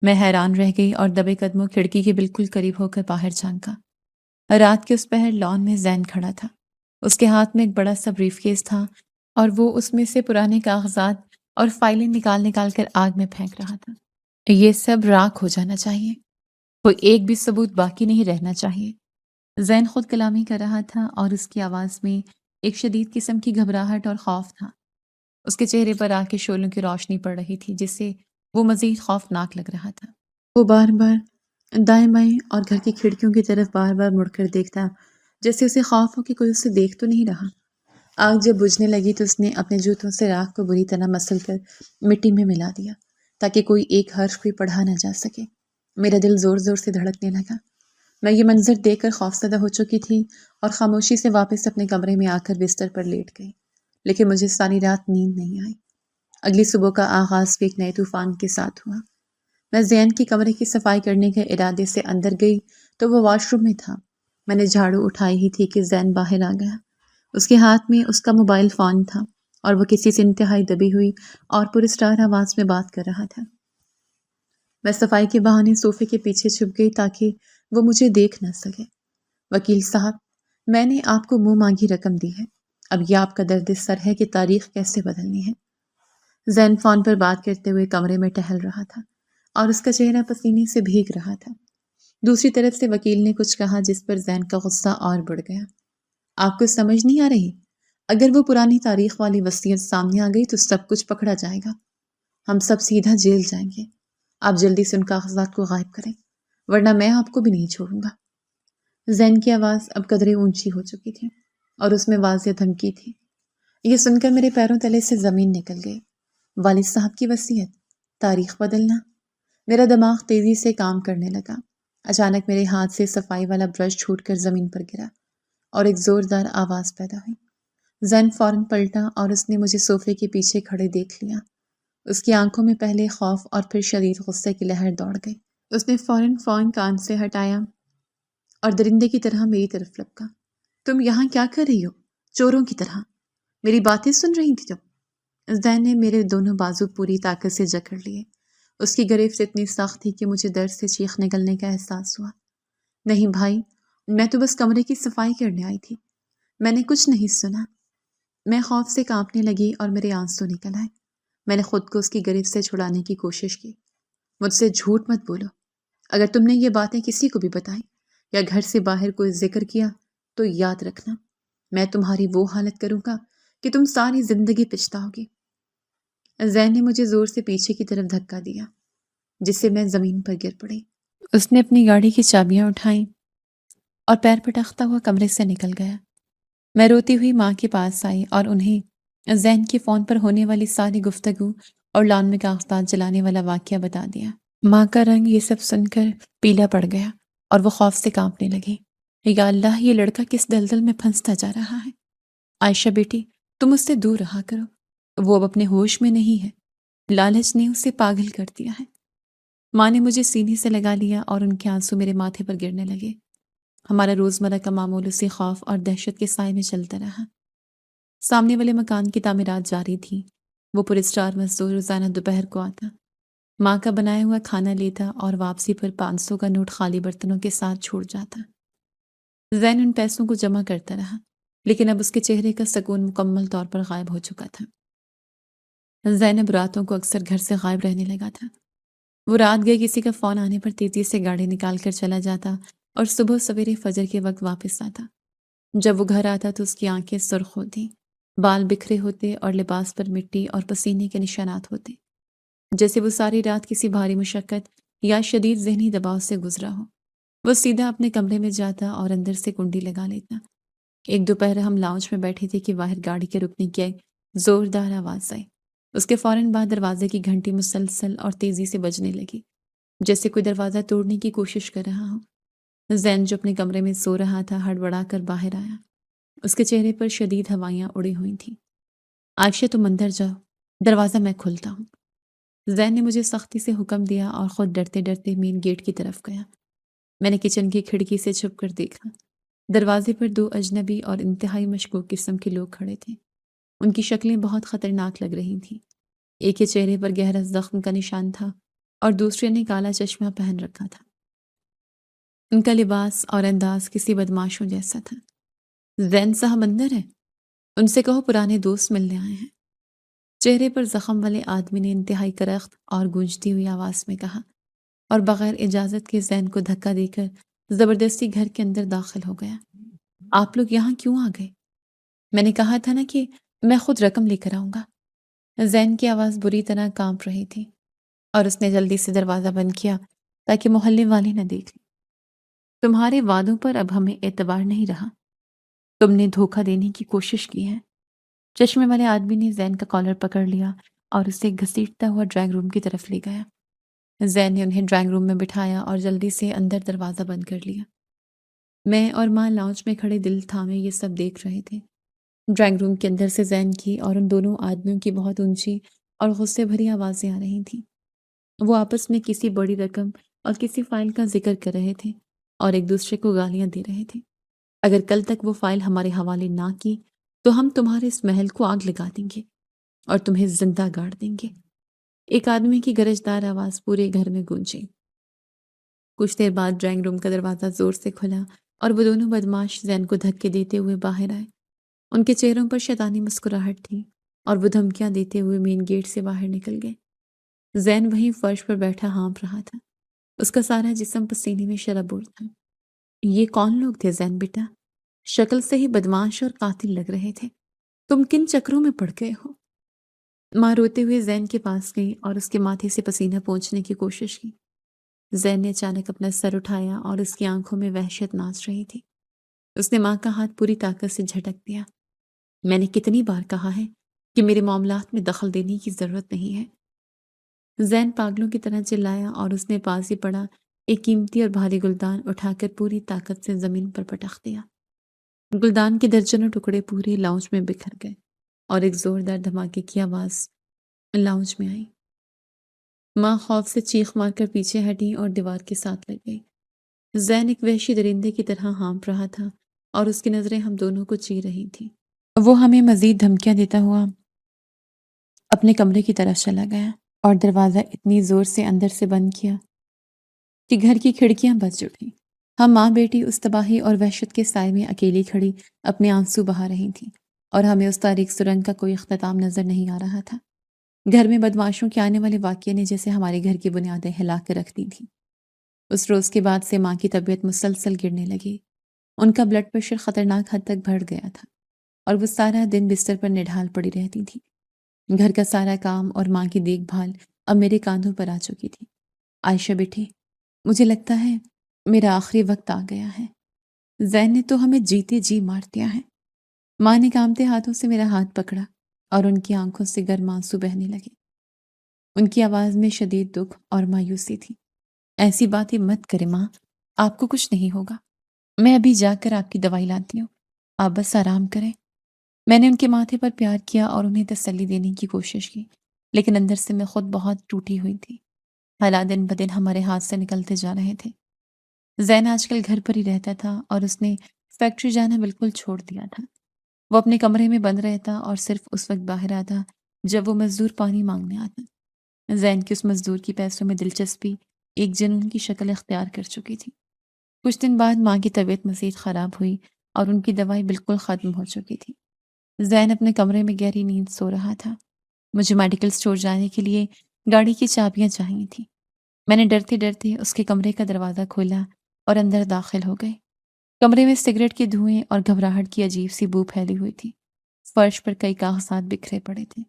میں حیران رہ گئی اور دبے قدموں کھڑکی کے بالکل قریب ہو کر باہر جھانکا۔ رات کے اس پہر لان میں زین کھڑا تھا۔ اس کے ہاتھ میں ایک بڑا سا بریف کیس تھا اور وہ اس میں سے پرانے کاغذات اور فائلیں نکال نکال کر آگ میں پھینک رہا تھا۔ یہ سب راکھ ہو جانا چاہیے، کوئی ایک بھی ثبوت باقی نہیں رہنا چاہیے۔ زین خود کلامی کر رہا تھا اور اس کی آواز میں ایک شدید قسم کی گھبراہٹ اور خوف تھا۔ اس کے چہرے پر آگ کے شعلوں کی روشنی پڑ رہی تھی جس سے وہ مزید خوفناک لگ رہا تھا۔ وہ بار بار دائیں بائیں اور گھر کی کھڑکیوں کی طرف بار بار مڑ کر دیکھتا، جیسے اسے خوف ہو کہ کوئی اسے دیکھ تو نہیں رہا۔ آگ جب بجھنے لگی تو اس نے اپنے جوتوں سے راکھ کو بری طرح مسل کر مٹی میں ملا دیا تاکہ کوئی ایک حرف بھی پڑھا نہ جا سکے۔ میرا دل زور زور سے دھڑکنے لگا۔ میں یہ منظر دیکھ کر خوفزدہ ہو چکی تھی اور خاموشی سے واپس اپنے کمرے میں آ کر بستر پر لیٹ گئی، لیکن مجھے ساری رات نیند نہیں آئی۔ اگلی صبح کا آغاز بھی ایک نئے طوفان کے ساتھ ہوا۔ میں زین کی کمرے کی صفائی کرنے کے ارادے سے اندر گئی تو وہ واش روم میں تھا۔ میں نے جھاڑو اٹھائی ہی تھی کہ زین باہر آ گیا۔ اس کے ہاتھ میں اس کا موبائل فون تھا اور وہ کسی سے انتہائی دبی ہوئی اور پراسرار آواز میں بات کر رہا تھا۔ میں صفائی کے بہانے صوفے کے پیچھے چھپ گئی تاکہ وہ مجھے دیکھ نہ سکے۔ وکیل صاحب، میں نے آپ کو منہ مانگی رقم دی ہے، اب یہ آپ کا درد سر ہے کہ تاریخ کیسے بدلنی ہے۔ زین فون پر بات کرتے ہوئے کمرے میں ٹہل رہا تھا اور اس کا چہرہ پسینے سے بھیگ رہا تھا۔ دوسری طرف سے وکیل نے کچھ کہا جس پر زین کا غصہ اور بڑھ گیا۔ آپ کو سمجھ نہیں آ رہی؟ اگر وہ پرانی تاریخ والی وصیت سامنے آ گئی تو سب کچھ پکڑا جائے گا، ہم سب سیدھا جیل جائیں گے۔ آپ جلدی سے ان کاغذات کو غائب کریں ورنہ میں آپ کو بھی نہیں چھوڑوں گا۔ زین کی آواز اب قدرے اونچی ہو چکی تھی اور اس میں واضح دھمکی تھی۔ یہ سن کر میرے پیروں تلے سے زمین نکل گئی۔ والد صاحب کی وصیت، تاریخ بدلنا۔ میرا دماغ تیزی سے کام کرنے لگا۔ اچانک میرے ہاتھ سے صفائی والا برش چھوٹ کر زمین پر گرا اور ایک زوردار آواز پیدا ہوئی۔ زین فوراً پلٹا اور اس نے مجھے صوفے کے پیچھے کھڑے دیکھ لیا۔ اس کی آنکھوں میں پہلے خوف اور پھر شدید غصے کی لہر دوڑ گئی۔ اس نے فوراً فون کان سے ہٹایا اور درندے کی طرح میری طرف لپکا۔ تم یہاں کیا کر رہی ہو؟ چوروں کی طرح میری باتیں سن رہی تھی تم؟ زین نے میرے دونوں بازو پوری طاقت سے جکڑ لیے۔ اس کی گرفت اتنی سخت تھی کہ مجھے درد سے چیخ نکلنے کا احساس ہوا۔ نہیں بھائی، میں تو بس کمرے کی صفائی کرنے آئی تھی، میں نے کچھ نہیں سنا۔ میں خوف سے کانپنے لگی اور میرے آنسو نکل آئے۔ میں نے خود کو اس کی گرفت سے چھڑانے کی کوشش کی۔ مجھ سے جھوٹ مت بولو، اگر تم نے یہ باتیں کسی کو بھی بتائی یا گھر سے باہر کوئی ذکر کیا تو یاد رکھنا میں تمہاری وہ حالت کروں گا کہ تم ساری زندگی پچھتاؤ گی۔ زین نے مجھے زور سے پیچھے کی طرف دھکا دیا جس سے میں زمین پر گر پڑی۔ اس نے اپنی گاڑی کی چابیاں اٹھائیں اور پیر پٹکتا ہوا کمرے سے نکل گیا۔ میں روتی ہوئی ماں کے پاس آئی اور انہیں زین کے فون پر ہونے والی ساری گفتگو اور لان میں کاغذات جلانے والا واقعہ بتا دیا۔ ماں کا رنگ یہ سب سن کر پیلا پڑ گیا اور وہ خوف سے کانپنے لگی۔ یا اللہ، یہ لڑکا کس دلدل میں پھنستا جا رہا ہے۔ عائشہ بیٹی، تم اس سے دور رہا کرو، وہ اب اپنے ہوش میں نہیں ہے، لالچ نے اسے پاگل کر دیا ہے۔ ماں نے مجھے سینے سے لگا لیا اور ان کے آنسو میرے ماتھے پر گرنے لگے۔ ہمارا روزمرہ کا معمول اسی خوف اور دہشت کے سائے میں چلتا رہا۔ سامنے والے مکان کی تعمیرات جاری تھی۔ وہ پراسرار مزدور روزانہ دوپہر کو آتا، ماں کا بنایا ہوا کھانا لیتا اور واپسی پر 500 کا نوٹ خالی برتنوں کے ساتھ چھوڑ جاتا۔ زین ان پیسوں کو جمع کرتا رہا، لیکن اب اس کے چہرے کا سکون مکمل طور پر غائب ہو چکا تھا۔ زینب راتوں کو اکثر گھر سے غائب رہنے لگا تھا۔ وہ رات گئے کسی کا فون آنے پر تیزی سے گاڑی نکال کر چلا جاتا اور صبح سویرے فجر کے وقت واپس آتا۔ جب وہ گھر آتا تو اس کی آنکھیں سرخ ہوتی، بال بکھرے ہوتے اور لباس پر مٹی اور پسینے کے نشانات ہوتے، جیسے وہ ساری رات کسی بھاری مشقت یا شدید ذہنی دباؤ سے گزرا ہو۔ وہ سیدھا اپنے کمرے میں جاتا اور اندر سے کنڈی لگا لیتا۔ ایک دوپہر ہم لاؤنج میں بیٹھے تھے کہ باہر گاڑی کے رکنے کی ایک زوردار آواز آئی۔ اس کے فوراً بعد دروازے کی گھنٹی مسلسل اور تیزی سے بجنے لگی۔ جیسے کوئی دروازہ توڑنے کی کوشش کر رہا ہو۔ زین جو اپنے کمرے میں سو رہا تھا ہڑبڑا کر باہر آیا۔ اس کے چہرے پر شدید ہوائیاں اڑی ہوئی تھیں۔ عائشہ تم اندر جاؤ، دروازہ میں کھولتا ہوں۔ زین نے مجھے سختی سے حکم دیا اور خود ڈرتے ڈرتے مین گیٹ کی طرف گیا۔ میں نے کچن کی کھڑکی سے چھپ کر دیکھا۔ دروازے پر دو اجنبی اور انتہائی مشکوک قسم کے لوگ کھڑے تھے۔ ان کی شکلیں بہت خطرناک لگ رہی تھیں۔ ایک کے چہرے پر گہرا زخم کا نشان تھا اور دوسرے نے کالا چشمہ پہن رکھا تھا۔ ان کا لباس اور انداز کسی بدماشوں جیسا تھا۔ زین صاحب اندر ہے؟ ان سے کہو پرانے دوست ملنے آئے ہیں۔ چہرے پر زخم والے آدمی نے انتہائی کرخت اور گونجتی ہوئی آواز میں کہا، اور بغیر اجازت کے زین کو دھکا دے کر زبردستی گھر کے اندر داخل ہو گیا۔ آپ لوگ یہاں کیوں آ گئے؟ میں نے کہا تھا نا کہ میں خود رقم لے کر آؤں گا۔ زین کی آواز بری طرح کانپ رہی تھی اور اس نے جلدی سے دروازہ بند کیا تاکہ محلے والے نہ دیکھ لیں۔ تمہارے وعدوں پر اب ہمیں اعتبار نہیں رہا۔ تم نے دھوکہ دینے کی کوشش کی ہے۔ چشمے والے آدمی نے زین کا کالر پکڑ لیا اور اسے گھسیٹتا ہوا ڈرائنگ روم کی طرف لے گیا۔ زین نے انہیں ڈرائنگ روم میں بٹھایا اور جلدی سے اندر دروازہ بند کر لیا۔ میں اور ماں لاؤنج میں کھڑے دل تھامے یہ سب دیکھ رہے تھے۔ ڈرائنگ روم کے اندر سے زین کی اور ان دونوں آدمیوں کی بہت اونچی اور غصے بھری آوازیں آ رہی تھیں۔ وہ آپس میں کسی بڑی رقم اور کسی فائل کا ذکر کر رہے تھے اور ایک دوسرے کو گالیاں دے رہے تھے۔ اگر کل تک وہ فائل ہمارے حوالے نہ کی تو ہم تمہارے اس محل کو آگ لگا دیں گے اور تمہیں زندہ گاڑ دیں گے۔ ایک آدمی کی گرجدار آواز پورے گھر میں گونجی۔ کچھ دیر بعد ڈرائنگ روم کا دروازہ زور سے کھلا اور وہ دونوں بدماش زین کو دھکے دیتے ہوئے باہر آئے۔ ان کے چہروں پر شیطانی مسکراہٹ تھی اور وہ دھمکیاں دیتے ہوئے مین گیٹ سے باہر نکل گئے۔ زین وہیں فرش پر بیٹھا ہانپ رہا تھا۔ اس کا سارا جسم پسینے میں شرابور تھا۔ یہ کون لوگ تھے زین بیٹا؟ شکل سے ہی بدماش اور قاتل لگ رہے تھے۔ تم کن چکروں میں پڑ گئے ہو؟ ماں روتے ہوئے زین کے پاس گئی اور اس کے ماتھے سے پسینہ پونچھنے کی کوشش کی۔ زین نے اچانک اپنا سر اٹھایا اور اس کی آنکھوں میں وحشت ناچ رہی تھی۔ اس نے ماں کا ہاتھ پوری طاقت سے جھٹک دیا۔ میں نے کتنی بار کہا ہے کہ میرے معاملات میں دخل دینے کی ضرورت نہیں ہے۔ زین پاگلوں کی طرح چلایا اور اس نے پاس ہی پڑا ایک قیمتی اور بھاری گلدان اٹھا کر پوری طاقت سے زمین پر پٹخ دیا۔ گلدان کے درجنوں ٹکڑے پورے لاؤنج میں بکھر گئے اور ایک زوردار دھماکے کی آواز لاؤنج میں آئی۔ ماں خوف سے چیخ مار کر پیچھے ہٹی اور دیوار کے ساتھ لگ گئی۔ زین ایک وحشی درندے کی طرح ہانپ رہا تھا اور اس کی نظریں ہم دونوں کو چیر رہی تھیں۔ وہ ہمیں مزید دھمکیاں دیتا ہوا اپنے کمرے کی طرف چلا گیا اور دروازہ اتنی زور سے اندر سے بند کیا کہ گھر کی کھڑکیاں بج اٹھیں۔ ہم ماں بیٹی اس تباہی اور وحشت کے سائے میں اکیلی کھڑی اپنے آنسو بہا رہی تھیں اور ہمیں اس تاریک سرنگ کا کوئی اختتام نظر نہیں آ رہا تھا۔ گھر میں بدماشوں کے آنے والے واقعے نے جیسے ہمارے گھر کی بنیادیں ہلا کر رکھ دی تھیں۔ اس روز کے بعد سے ماں کی طبیعت مسلسل گرنے لگی۔ ان کا بلڈ پریشر خطرناک حد تک بڑھ گیا تھا اور وہ سارا دن بستر پر نڈھال پڑی رہتی تھی۔ گھر کا سارا کام اور ماں کی دیکھ بھال اب میرے کاندھوں پر آ چکی تھی۔ عائشہ بیٹی، مجھے لگتا ہے میرا آخری وقت آ گیا ہے۔ زین نے تو ہمیں جیتے جی مار دیا ہے۔ ماں نے کانپتے ہاتھوں سے میرا ہاتھ پکڑا اور ان کی آنکھوں سے گرم آنسو بہنے لگے۔ ان کی آواز میں شدید دکھ اور مایوسی تھی۔ ایسی باتیں مت کرے ماں، آپ کو کچھ نہیں ہوگا۔ میں ابھی جا کر آپ کی دوائی لاتی ہوں، آپ بس آرام کریں۔ میں نے ان کے ماتھے پر پیار کیا اور انہیں تسلی دینے کی کوشش کی، لیکن اندر سے میں خود بہت ٹوٹی ہوئی تھی۔ حالات دن بدن ہمارے ہاتھ سے نکلتے جا رہے تھے۔ زین آج کل گھر پر ہی رہتا تھا اور اس نے فیکٹری جانا بالکل چھوڑ دیا تھا۔ وہ اپنے کمرے میں بند رہتا اور صرف اس وقت باہر آتا جب وہ مزدور پانی مانگنے آتا۔ زین کی اس مزدور کی پیسوں میں دلچسپی ایک جنون کی شکل اختیار کر چکی تھی۔ کچھ دن بعد ماں کی طبیعت مزید خراب ہوئی اور ان کی دوائی بالکل ختم ہو چکی تھی۔ زین اپنے کمرے میں گہری نیند سو رہا تھا۔ مجھے میڈیکل سٹور جانے کے لیے گاڑی کی چابیاں چاہیے تھیں۔ میں نے ڈرتے ڈرتے اس کے کمرے کا دروازہ کھولا اور اندر داخل ہو گئی۔ کمرے میں سگریٹ کے دھوئیں اور گھبراہٹ کی عجیب سی بو پھیلی ہوئی تھی۔ فرش پر کئی کاغذات بکھرے پڑے تھے۔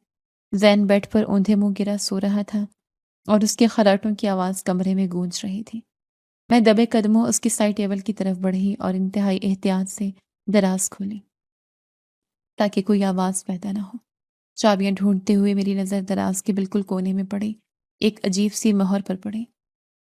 زین بیڈ پر اوندھے منہ گرا سو رہا تھا اور اس کے خراٹوں کی آواز کمرے میں گونج رہی تھی۔ میں دبے قدموں اس کی سائڈ ٹیبل کی طرف بڑھی اور انتہائی احتیاط سے دراز کھولی تاکہ کوئی آواز پیدا نہ ہو۔ چابیاں ڈھونڈتے ہوئے میری نظر دراز کے بالکل کونے میں پڑی ایک عجیب سی مہر پر پڑی۔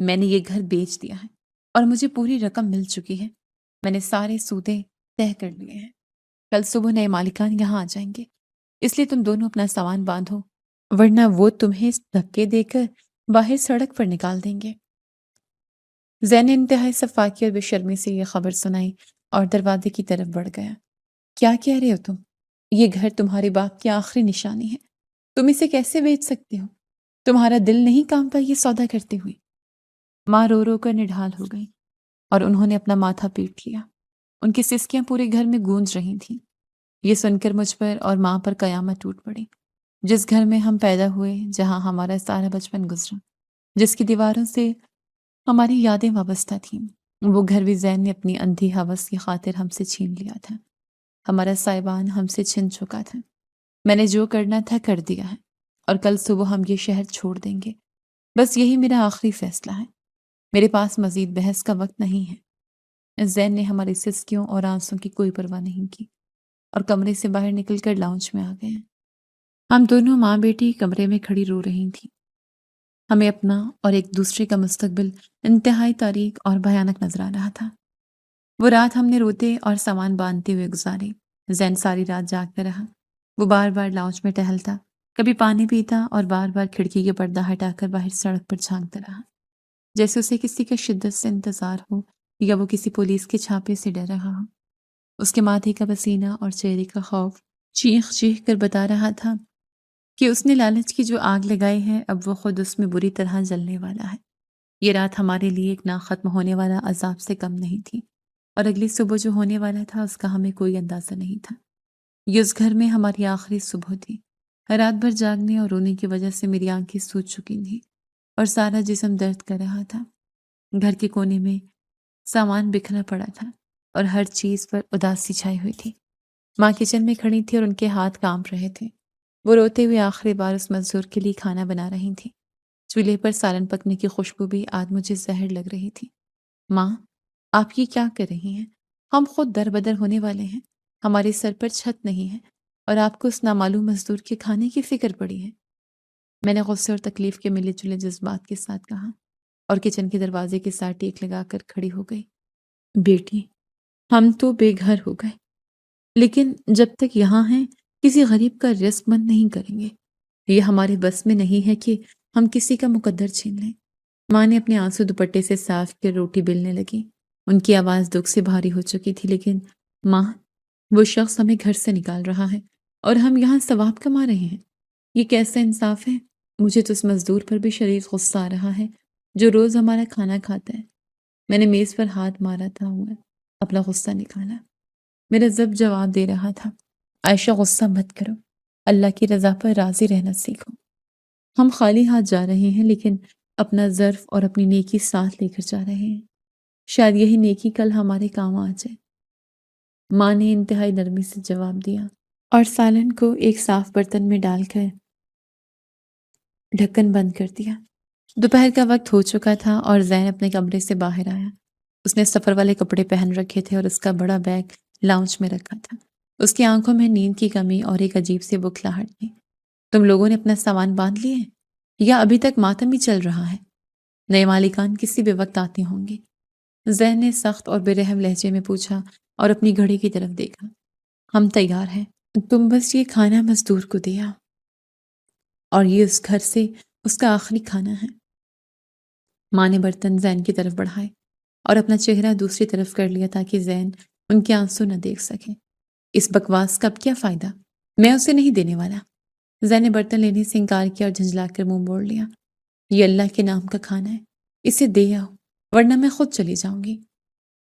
میں نے یہ گھر بیچ دیا ہے اور مجھے پوری رقم مل چکی ہے۔ میں نے سارے سودے طے کر لیے ہیں۔ کل صبح نئے مالکان یہاں آ جائیں گے، اس لیے تم دونوں اپنا سامان باندھو، ورنہ وہ تمہیں دھکے دے کر باہر سڑک پر نکال دیں گے۔ زین نے انتہائی صفاقی اور بے شرمی سے یہ خبر سنائی اور دروازے کی طرف بڑھ گیا۔ کیا کہہ رہے ہو تم؟ یہ گھر تمہاری باپ کی آخری نشانی ہے، تم اسے کیسے بیچ سکتے ہو؟ تمہارا دل نہیں کانپتا یہ سودا کرتے ہوئے؟ ماں رو رو کر نڈھال ہو گئی اور انہوں نے اپنا ماتھا پیٹ لیا۔ ان کی سسکیاں پورے گھر میں گونج رہی تھیں۔ یہ سن کر مجھ پر اور ماں پر قیامت ٹوٹ پڑی۔ جس گھر میں ہم پیدا ہوئے، جہاں ہمارا سارا بچپن گزرا، جس کی دیواروں سے ہماری یادیں وابستہ تھیں، وہ گھر بھی زین نے اپنی اندھی ہوس کی خاطر ہم سے چھین لیا تھا۔ ہمارا سائبان ہم سے چھن چکا تھا۔ میں نے جو کرنا تھا کر دیا ہے، اور کل صبح ہم یہ شہر چھوڑ دیں گے۔ بس یہی میرا آخری فیصلہ ہے۔ میرے پاس مزید بحث کا وقت نہیں ہے۔ زین نے ہماری سسکیوں اور آنسوں کی کوئی پرواہ نہیں کی اور کمرے سے باہر نکل کر لاؤنج میں آ گئے۔ ہم دونوں ماں بیٹی کمرے میں کھڑی رو رہی تھیں۔ ہمیں اپنا اور ایک دوسرے کا مستقبل انتہائی تاریک اور بھیانک نظر آ رہا تھا۔ وہ رات ہم نے روتے اور سامان باندھتے ہوئے گزاری۔ زین ساری رات جاگتا رہا۔ وہ بار بار لاؤنج میں ٹہلتا، کبھی پانی پیتا اور بار بار کھڑکی کے پردہ ہٹا کر باہر سڑک پر جھانکتا رہا، جیسے اسے کسی کا شدت سے انتظار ہو یا وہ کسی پولیس کے چھاپے سے ڈر رہا ہو۔ اس کے ماتھے کا پسینہ اور چہرے کا خوف چیخ چیخ کر بتا رہا تھا کہ اس نے لالچ کی جو آگ لگائی ہے، اب وہ خود اس میں بری طرح جلنے والا ہے۔ یہ رات ہمارے لیے ایک نہ ختم ہونے والا عذاب سے کم نہیں تھی، اور اگلی صبح جو ہونے والا تھا اس کا ہمیں کوئی اندازہ نہیں تھا۔ یہ اس گھر میں ہماری آخری صبح تھی۔ رات بھر جاگنے اور رونے کی وجہ سے میری آنکھیں سوج چکی تھیں اور سارا جسم درد کر رہا تھا۔ گھر کے کونے میں سامان بکھرا پڑا تھا اور ہر چیز پر اداسی چھائی ہوئی تھی۔ ماں کچن میں کھڑی تھی اور ان کے ہاتھ کانپ رہے تھے۔ وہ روتے ہوئے آخری بار اس مزدور کے لیے کھانا بنا رہی تھی۔ چولہے پر سالن پکنے کی خوشبو بھی آج مجھے زہر لگ رہی تھی۔ ماں، آپ یہ کیا کر رہی ہیں؟ ہم خود در بدر ہونے والے ہیں، ہمارے سر پر چھت نہیں ہے، اور آپ کو اس نامعلوم مزدور کے کھانے کی فکر پڑی ہے۔ میں نے غصے اور تکلیف کے ملے جلے جذبات کے ساتھ کہا، اور کچن کے دروازے کے ساتھ ٹیک لگا کر کھڑی ہو گئی۔ بیٹی، ہم تو بے گھر ہو گئے، لیکن جب تک یہاں ہیں کسی غریب کا رزق بند نہیں کریں گے۔ یہ ہمارے بس میں نہیں ہے کہ ہم کسی کا مقدر چھین لیں۔ ماں نے اپنے آنسو دوپٹے سے صاف کر روٹی بیلنے لگی۔ ان کی آواز دکھ سے بھاری ہو چکی تھی۔ لیکن ماں، وہ شخص ہمیں گھر سے نکال رہا ہے اور ہم یہاں ثواب کما رہے ہیں۔ یہ کیسا انصاف ہے؟ مجھے تو اس مزدور پر بھی شدید غصہ آ رہا ہے جو روز ہمارا کھانا کھاتا ہے۔ میں نے میز پر ہاتھ مارا تھا ہوا اپنا غصہ نکالا۔ میرا ضب جواب دے رہا تھا، عائشہ غصہ مت کرو، اللہ کی رضا پر راضی رہنا سیکھو۔ ہم خالی ہاتھ جا رہے ہیں، لیکن اپنا ظرف اور اپنی نیکی ساتھ لے کر جا رہے ہیں۔ شاید یہی نیکی کل ہمارے کام آ جائے۔ ماں نے انتہائی نرمی سے جواب دیا اور سالن کو ایک صاف برتن میں ڈال کر ڈھکن بند کر دیا۔ دوپہر کا وقت ہو چکا تھا اور زین اپنے کمرے سے باہر آیا۔ اس نے سفر والے کپڑے پہن رکھے تھے اور اس کا بڑا بیگ لاؤنج میں رکھا تھا۔ اس کی آنکھوں میں نیند کی کمی اور ایک عجیب سی بکھلاہٹ تھی۔ تم لوگوں نے اپنا سامان باندھ لیے یا ابھی تک ماتم ہی چل رہا ہے؟ نئے مالکان کسی بھی وقت آتے ہوں گے۔ زین نے سخت اور بے رحم لہجے میں پوچھا اور اپنی گھڑی کی طرف دیکھا۔ ہم تیار ہیں، تم بس یہ کھانا مزدور کو دیا، اور یہ اس گھر سے اس کا آخری کھانا ہے۔ ماں نے برتن زین کی طرف بڑھائے اور اپنا چہرہ دوسری طرف کر لیا تاکہ زین ان کے آنسو نہ دیکھ سکے۔ اس بکواس کا اب کیا فائدہ؟ میں اسے نہیں دینے والا۔ زین نے برتن لینے سے انکار کیا اور جھنجلا کر منہ موڑ لیا۔ یہ اللہ کے نام کا کھانا ہے، اسے دے آؤ ورنہ میں خود چلی جاؤں گی۔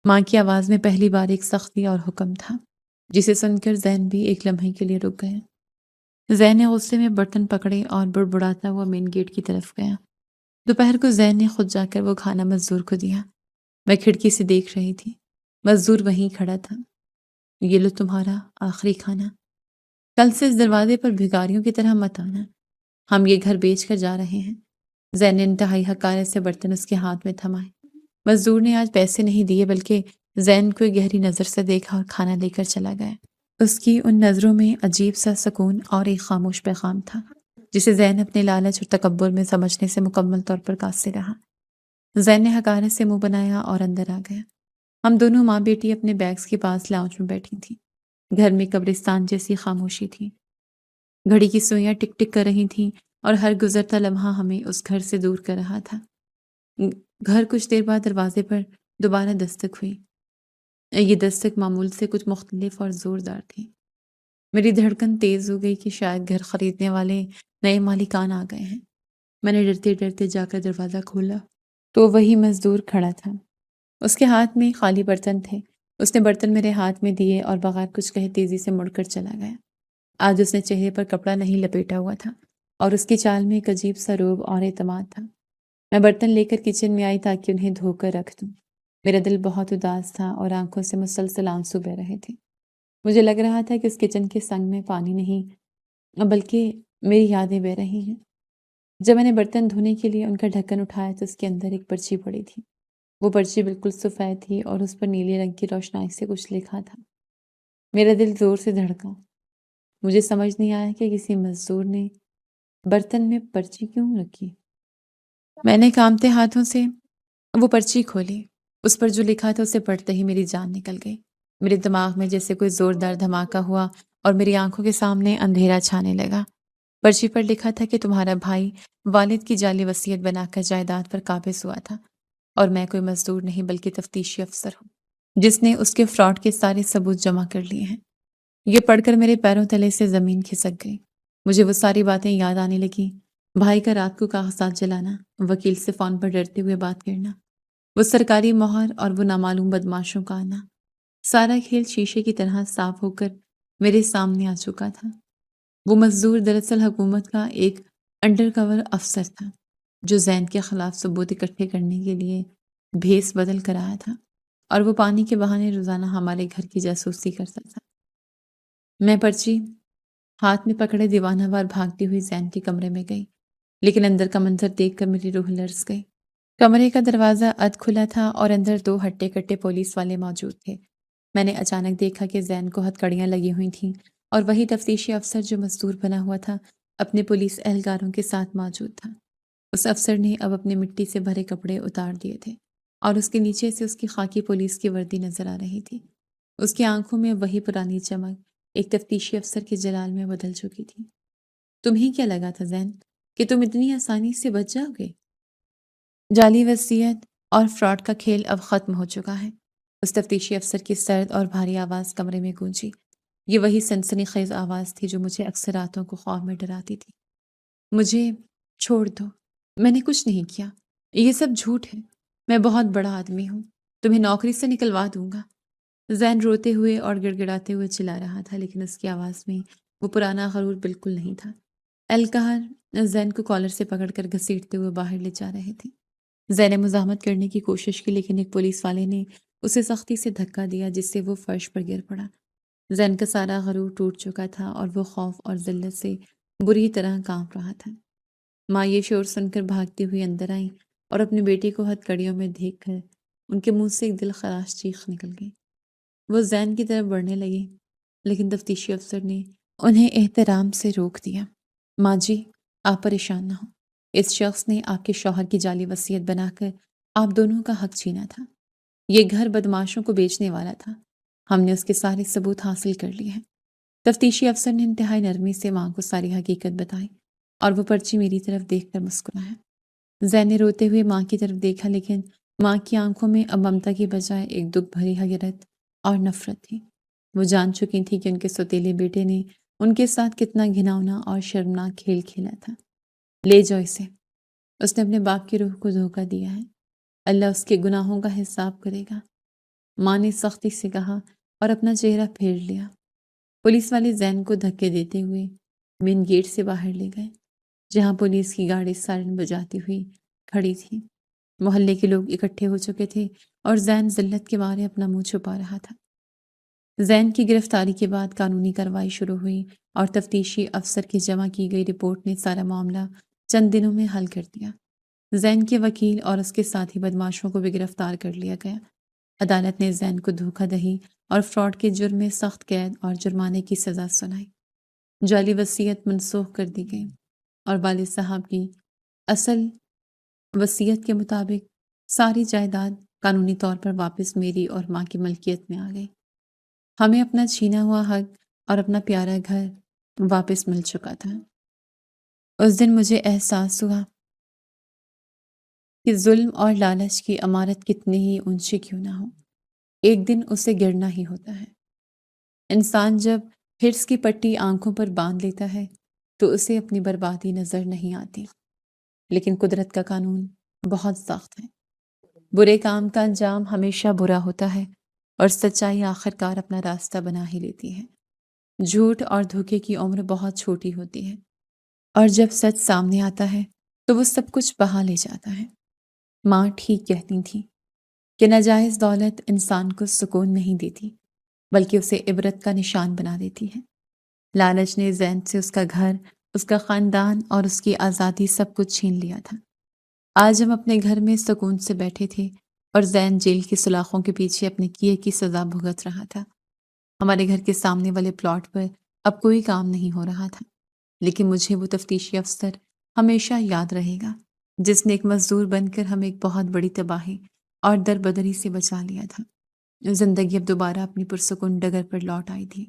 ماں کی آواز میں پہلی بار ایک سختی اور حکم تھا، جسے سن کر زین بھی ایک لمحے کے لیے رک گیا۔ زین نے غصے میں برتن پکڑے اور بڑبڑاتا ہوا مین گیٹ کی طرف گیا۔ دوپہر کو زین نے خود جا کر وہ کھانا مزدور کو دیا۔ میں کھڑکی سے دیکھ رہی تھی، مزدور وہیں کھڑا تھا۔ یہ لو تمہارا آخری کھانا، کل سے اس دروازے پر بھکاریوں کی طرح مت آنا، ہم یہ گھر بیچ کر جا رہے ہیں۔ زین نے انتہائی حقارت سے برتن اس کے ہاتھ میں تھمائے۔ مزدور نے آج پیسے نہیں دیے بلکہ زین کو ایک گہری نظر سے دیکھا اور کھانا لے کر چلا گیا۔ اس کی ان نظروں میں عجیب سا سکون اور ایک خاموش پیغام تھا، جسے زین اپنے لالچ اور تکبر میں سمجھنے سے مکمل طور پر قاصر رہا۔ زین نے حقارت سے منہ بنایا اور اندر آ گیا۔ ہم دونوں ماں بیٹی اپنے بیگز کے پاس لاؤنج میں بیٹھی تھیں۔ گھر میں قبرستان جیسی خاموشی تھی۔ گھڑی کی سوئیاں ٹک ٹک کر رہی تھیں اور ہر گزرتا لمحہ ہمیں اس گھر سے دور کر رہا تھا۔ گھر کچھ دیر بعد دروازے پر دوبارہ دستک ہوئی۔ یہ دستک معمول سے کچھ مختلف اور زوردار تھی۔ میری دھڑکن تیز ہو گئی کہ شاید گھر خریدنے والے نئے مالکان آ گئے ہیں۔ میں نے ڈرتے ڈرتے جا کر دروازہ کھولا تو وہی مزدور کھڑا تھا۔ اس کے ہاتھ میں خالی برتن تھے۔ اس نے برتن میرے ہاتھ میں دیے اور بغیر کچھ کہے تیزی سے مڑ کر چلا گیا۔ آج اس نے چہرے پر کپڑا نہیں لپیٹا ہوا تھا اور اس کی چال میں ایک عجیب سا رعب اور اعتماد تھا۔ میں برتن لے کر کچن میں آئی تاکہ انہیں دھو کر رکھ دوں۔ میرا دل بہت اداس تھا اور آنکھوں سے مسلسل آنسو بہہ رہے تھے۔ مجھے لگ رہا تھا کہ اس کچن کے سنگ میں پانی نہیں بلکہ میری یادیں بہہ رہی ہیں۔ جب میں نے برتن دھونے کے لیے ان کا ڈھکن اٹھایا تو اس کے اندر ایک پرچی پڑی تھی۔ وہ پرچی بالکل سفید تھی اور اس پر نیلے رنگ کی روشنائی سے کچھ لکھا تھا۔ میرا دل زور سے دھڑکا۔ مجھے سمجھ نہیں آیا کہ کسی مزدور نے برتن میں پرچی کیوں رکھی۔ میں نے کانپتے ہاتھوں سے وہ پرچی کھولی۔ اس پر جو لکھا تھا اسے پڑھتے ہی میری جان نکل گئی۔ میرے دماغ میں جیسے کوئی زوردار دھماکہ ہوا اور میری آنکھوں کے سامنے اندھیرا چھانے لگا۔ پرچی پر لکھا تھا کہ تمہارا بھائی والد کی جعلی وصیت بنا کر جائیداد پر قابض ہوا تھا اور میں کوئی مزدور نہیں بلکہ تفتیشی افسر ہوں جس نے اس کے فراڈ کے سارے ثبوت جمع کر لیے ہیں۔ یہ پڑھ کر میرے پیروں تلے سے زمین کھسک گئی۔ مجھے وہ ساری باتیں یاد آنے لگیں۔ بھائی کا رات کو کاغذات جلانا، وکیل سے فون پر ڈرتے ہوئے بات کرنا، وہ سرکاری مہر اور وہ نامعلوم بدماشوں کا آنا۔ سارا کھیل شیشے کی طرح صاف ہو کر میرے سامنے آ چکا تھا۔ وہ مزدور دراصل حکومت کا ایک انڈر کور افسر تھا جو زین کے خلاف ثبوت اکٹھے کرنے کے لیے بھیس بدل کر آیا تھا اور وہ پانی کے بہانے روزانہ ہمارے گھر کی جاسوسی کرتا تھا۔ میں پرچی ہاتھ میں پکڑے دیوانہ وار بھاگتی ہوئی زین کے کمرے میں گئی، لیکن اندر کا منظر دیکھ کر میری روح لرز گئی۔ کمرے کا دروازہ اد کھلا تھا اور اندر دو ہٹے کٹے پولیس والے موجود تھے۔ میں نے اچانک دیکھا کہ زین کو ہتھکڑیاں لگی ہوئی تھیں اور وہی تفتیشی افسر جو مزدور بنا ہوا تھا اپنے پولیس اہلکاروں کے ساتھ موجود تھا۔ اس افسر نے اب اپنے مٹی سے بھرے کپڑے اتار دیے تھے اور اس کے نیچے سے اس کی خاکی پولیس کی وردی نظر آ رہی تھی۔ اس کی آنکھوں میں وہی پرانی چمک ایک تفتیشی افسر کے جلال میں بدل چکی تھی۔ تمہیں کیا لگا تھا زین کہ تم اتنی آسانی سے بچ جاؤ گے؟ جعلی وصیت اور فراڈ کا کھیل اب ختم ہو چکا ہے۔ اس تفتیشی افسر کی سرد اور بھاری آواز کمرے میں گونجی۔ یہ وہی سنسنی خیز آواز تھی جو مجھے اکثر راتوں کو خواب میں ڈراتی تھی۔ مجھے چھوڑ دو، میں نے کچھ نہیں کیا، یہ سب جھوٹ ہے، میں بہت بڑا آدمی ہوں، تمہیں نوکری سے نکلوا دوں گا۔ زین روتے ہوئے اور گڑ گڑاتے ہوئے چلا رہا تھا، لیکن اس کی آواز میں وہ پرانا غرور بالکل نہیں تھا۔ اہلکار زین کو کالر سے پکڑ کر گھسیٹتے ہوئے باہر لے جا رہے تھے۔ زین نے مزاحمت کرنے کی کوشش کی، لیکن ایک پولیس والے نے اسے سختی سے دھکا دیا جس سے وہ فرش پر گر پڑا۔ زین کا سارا غرور ٹوٹ چکا تھا اور وہ خوف اور ذلت سے بری طرح کانپ رہا تھا۔ ماں یہ شور سن کر بھاگتی ہوئی اندر آئیں اور اپنے بیٹے کو ہتھ کڑیوں میں دیکھ کر ان کے منہ سے ایک دل خراش چیخ نکل گئی۔ وہ زین کی طرف بڑھنے لگی، لیکن تفتیشی افسر نے انہیں احترام سے روک دیا۔ ماں جی، آپ پریشان نہ ہوں، اس شخص نے آپ کے شوہر کی جعلی وصیت بنا کر آپ دونوں کا حق چھینا تھا۔ یہ گھر بدماشوں کو بیچنے والا تھا۔ ہم نے اس کے سارے ثبوت حاصل کر لیے ہیں۔ تفتیشی افسر نے انتہائی نرمی سے ماں کو ساری حقیقت بتائی اور وہ پرچی میری طرف دیکھ کر مسکرایا۔ زین نے روتے ہوئے ماں کی طرف دیکھا، لیکن ماں کی آنکھوں میں اب ممتا کی بجائے ایک دکھ بھری حیرت اور نفرت تھی۔ وہ جان چکی تھی کہ ان کے سوتیلے بیٹے نے ان کے ساتھ کتنا گھناؤنا اور شرمناک کھیل کھیلا تھا۔ لے جاؤ اسے، اس نے اپنے باپ کی روح کو دھوکہ دیا ہے، اللہ اس کے گناہوں کا حساب کرے گا، ماں نے سختی سے کہا اور اپنا چہرہ پھیر لیا۔ پولیس والے زین کو دھکے دیتے ہوئے مین گیٹ سے باہر لے گئے، جہاں پولیس کی گاڑی سائرن بجاتی ہوئی کھڑی تھی۔ محلے کے لوگ اکٹھے ہو چکے تھے اور زین ذلت کے مارے اپنا منہ چھپا رہا تھا۔ زین کی گرفتاری کے بعد قانونی کارروائی شروع ہوئی اور تفتیشی افسر کی جمع کی گئی رپورٹ نے سارا معاملہ چند دنوں میں حل کر دیا۔ زین کے وکیل اور اس کے ساتھی بدماشوں کو بھی گرفتار کر لیا گیا۔ عدالت نے زین کو دھوکہ دہی اور فراڈ کے جرم میں سخت قید اور جرمانے کی سزا سنائی۔ جعلی وصیت منسوخ کر دی گئی اور والد صاحب کی اصل وصیت کے مطابق ساری جائیداد قانونی طور پر واپس میری اور ماں کی ملکیت میں آ گئی۔ ہمیں اپنا چھینا ہوا حق اور اپنا پیارا گھر واپس مل چکا تھا۔ اس دن مجھے احساس ہوا کہ ظلم اور لالچ کی عمارت کتنی ہی اونچی کیوں نہ ہو، ایک دن اسے گرنا ہی ہوتا ہے۔ انسان جب حرص کی پٹی آنکھوں پر باندھ لیتا ہے تو اسے اپنی بربادی نظر نہیں آتی، لیکن قدرت کا قانون بہت سخت ہے۔ برے کام کا انجام ہمیشہ برا ہوتا ہے اور سچائی آخر کار اپنا راستہ بنا ہی لیتی ہے۔ جھوٹ اور دھوکے کی عمر بہت چھوٹی ہوتی ہے، اور جب سچ سامنے آتا ہے تو وہ سب کچھ بہا لے جاتا ہے۔ ماں ٹھیک کہتی تھی کہ ناجائز دولت انسان کو سکون نہیں دیتی بلکہ اسے عبرت کا نشان بنا دیتی ہے۔ لالچ نے زین سے اس کا گھر، اس کا خاندان اور اس کی آزادی سب کچھ چھین لیا تھا۔ آج ہم اپنے گھر میں سکون سے بیٹھے تھے اور زین جیل کی سلاخوں کے پیچھے اپنے کیے کی سزا بھگت رہا تھا۔ ہمارے گھر کے سامنے والے پلاٹ پر اب کوئی کام نہیں ہو رہا تھا، لیکن مجھے وہ تفتیشی افسر ہمیشہ یاد رہے گا جس نے ایک مزدور بن کر ہمیں ایک بہت بڑی تباہی اور دربدری سے بچا لیا تھا۔ زندگی اب دوبارہ اپنی پرسکون ڈگر پر لوٹ آئی تھی،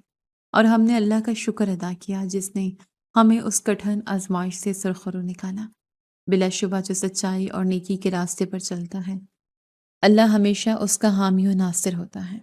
اور ہم نے اللہ کا شکر ادا کیا جس نے ہمیں اس کٹھن آزمائش سے سرخرو نکالا۔ بلا شبہ جو سچائی اور نیکی کے راستے پر چلتا ہے، اللہ ہمیشہ اس کا حامی و ناصر ہوتا ہے۔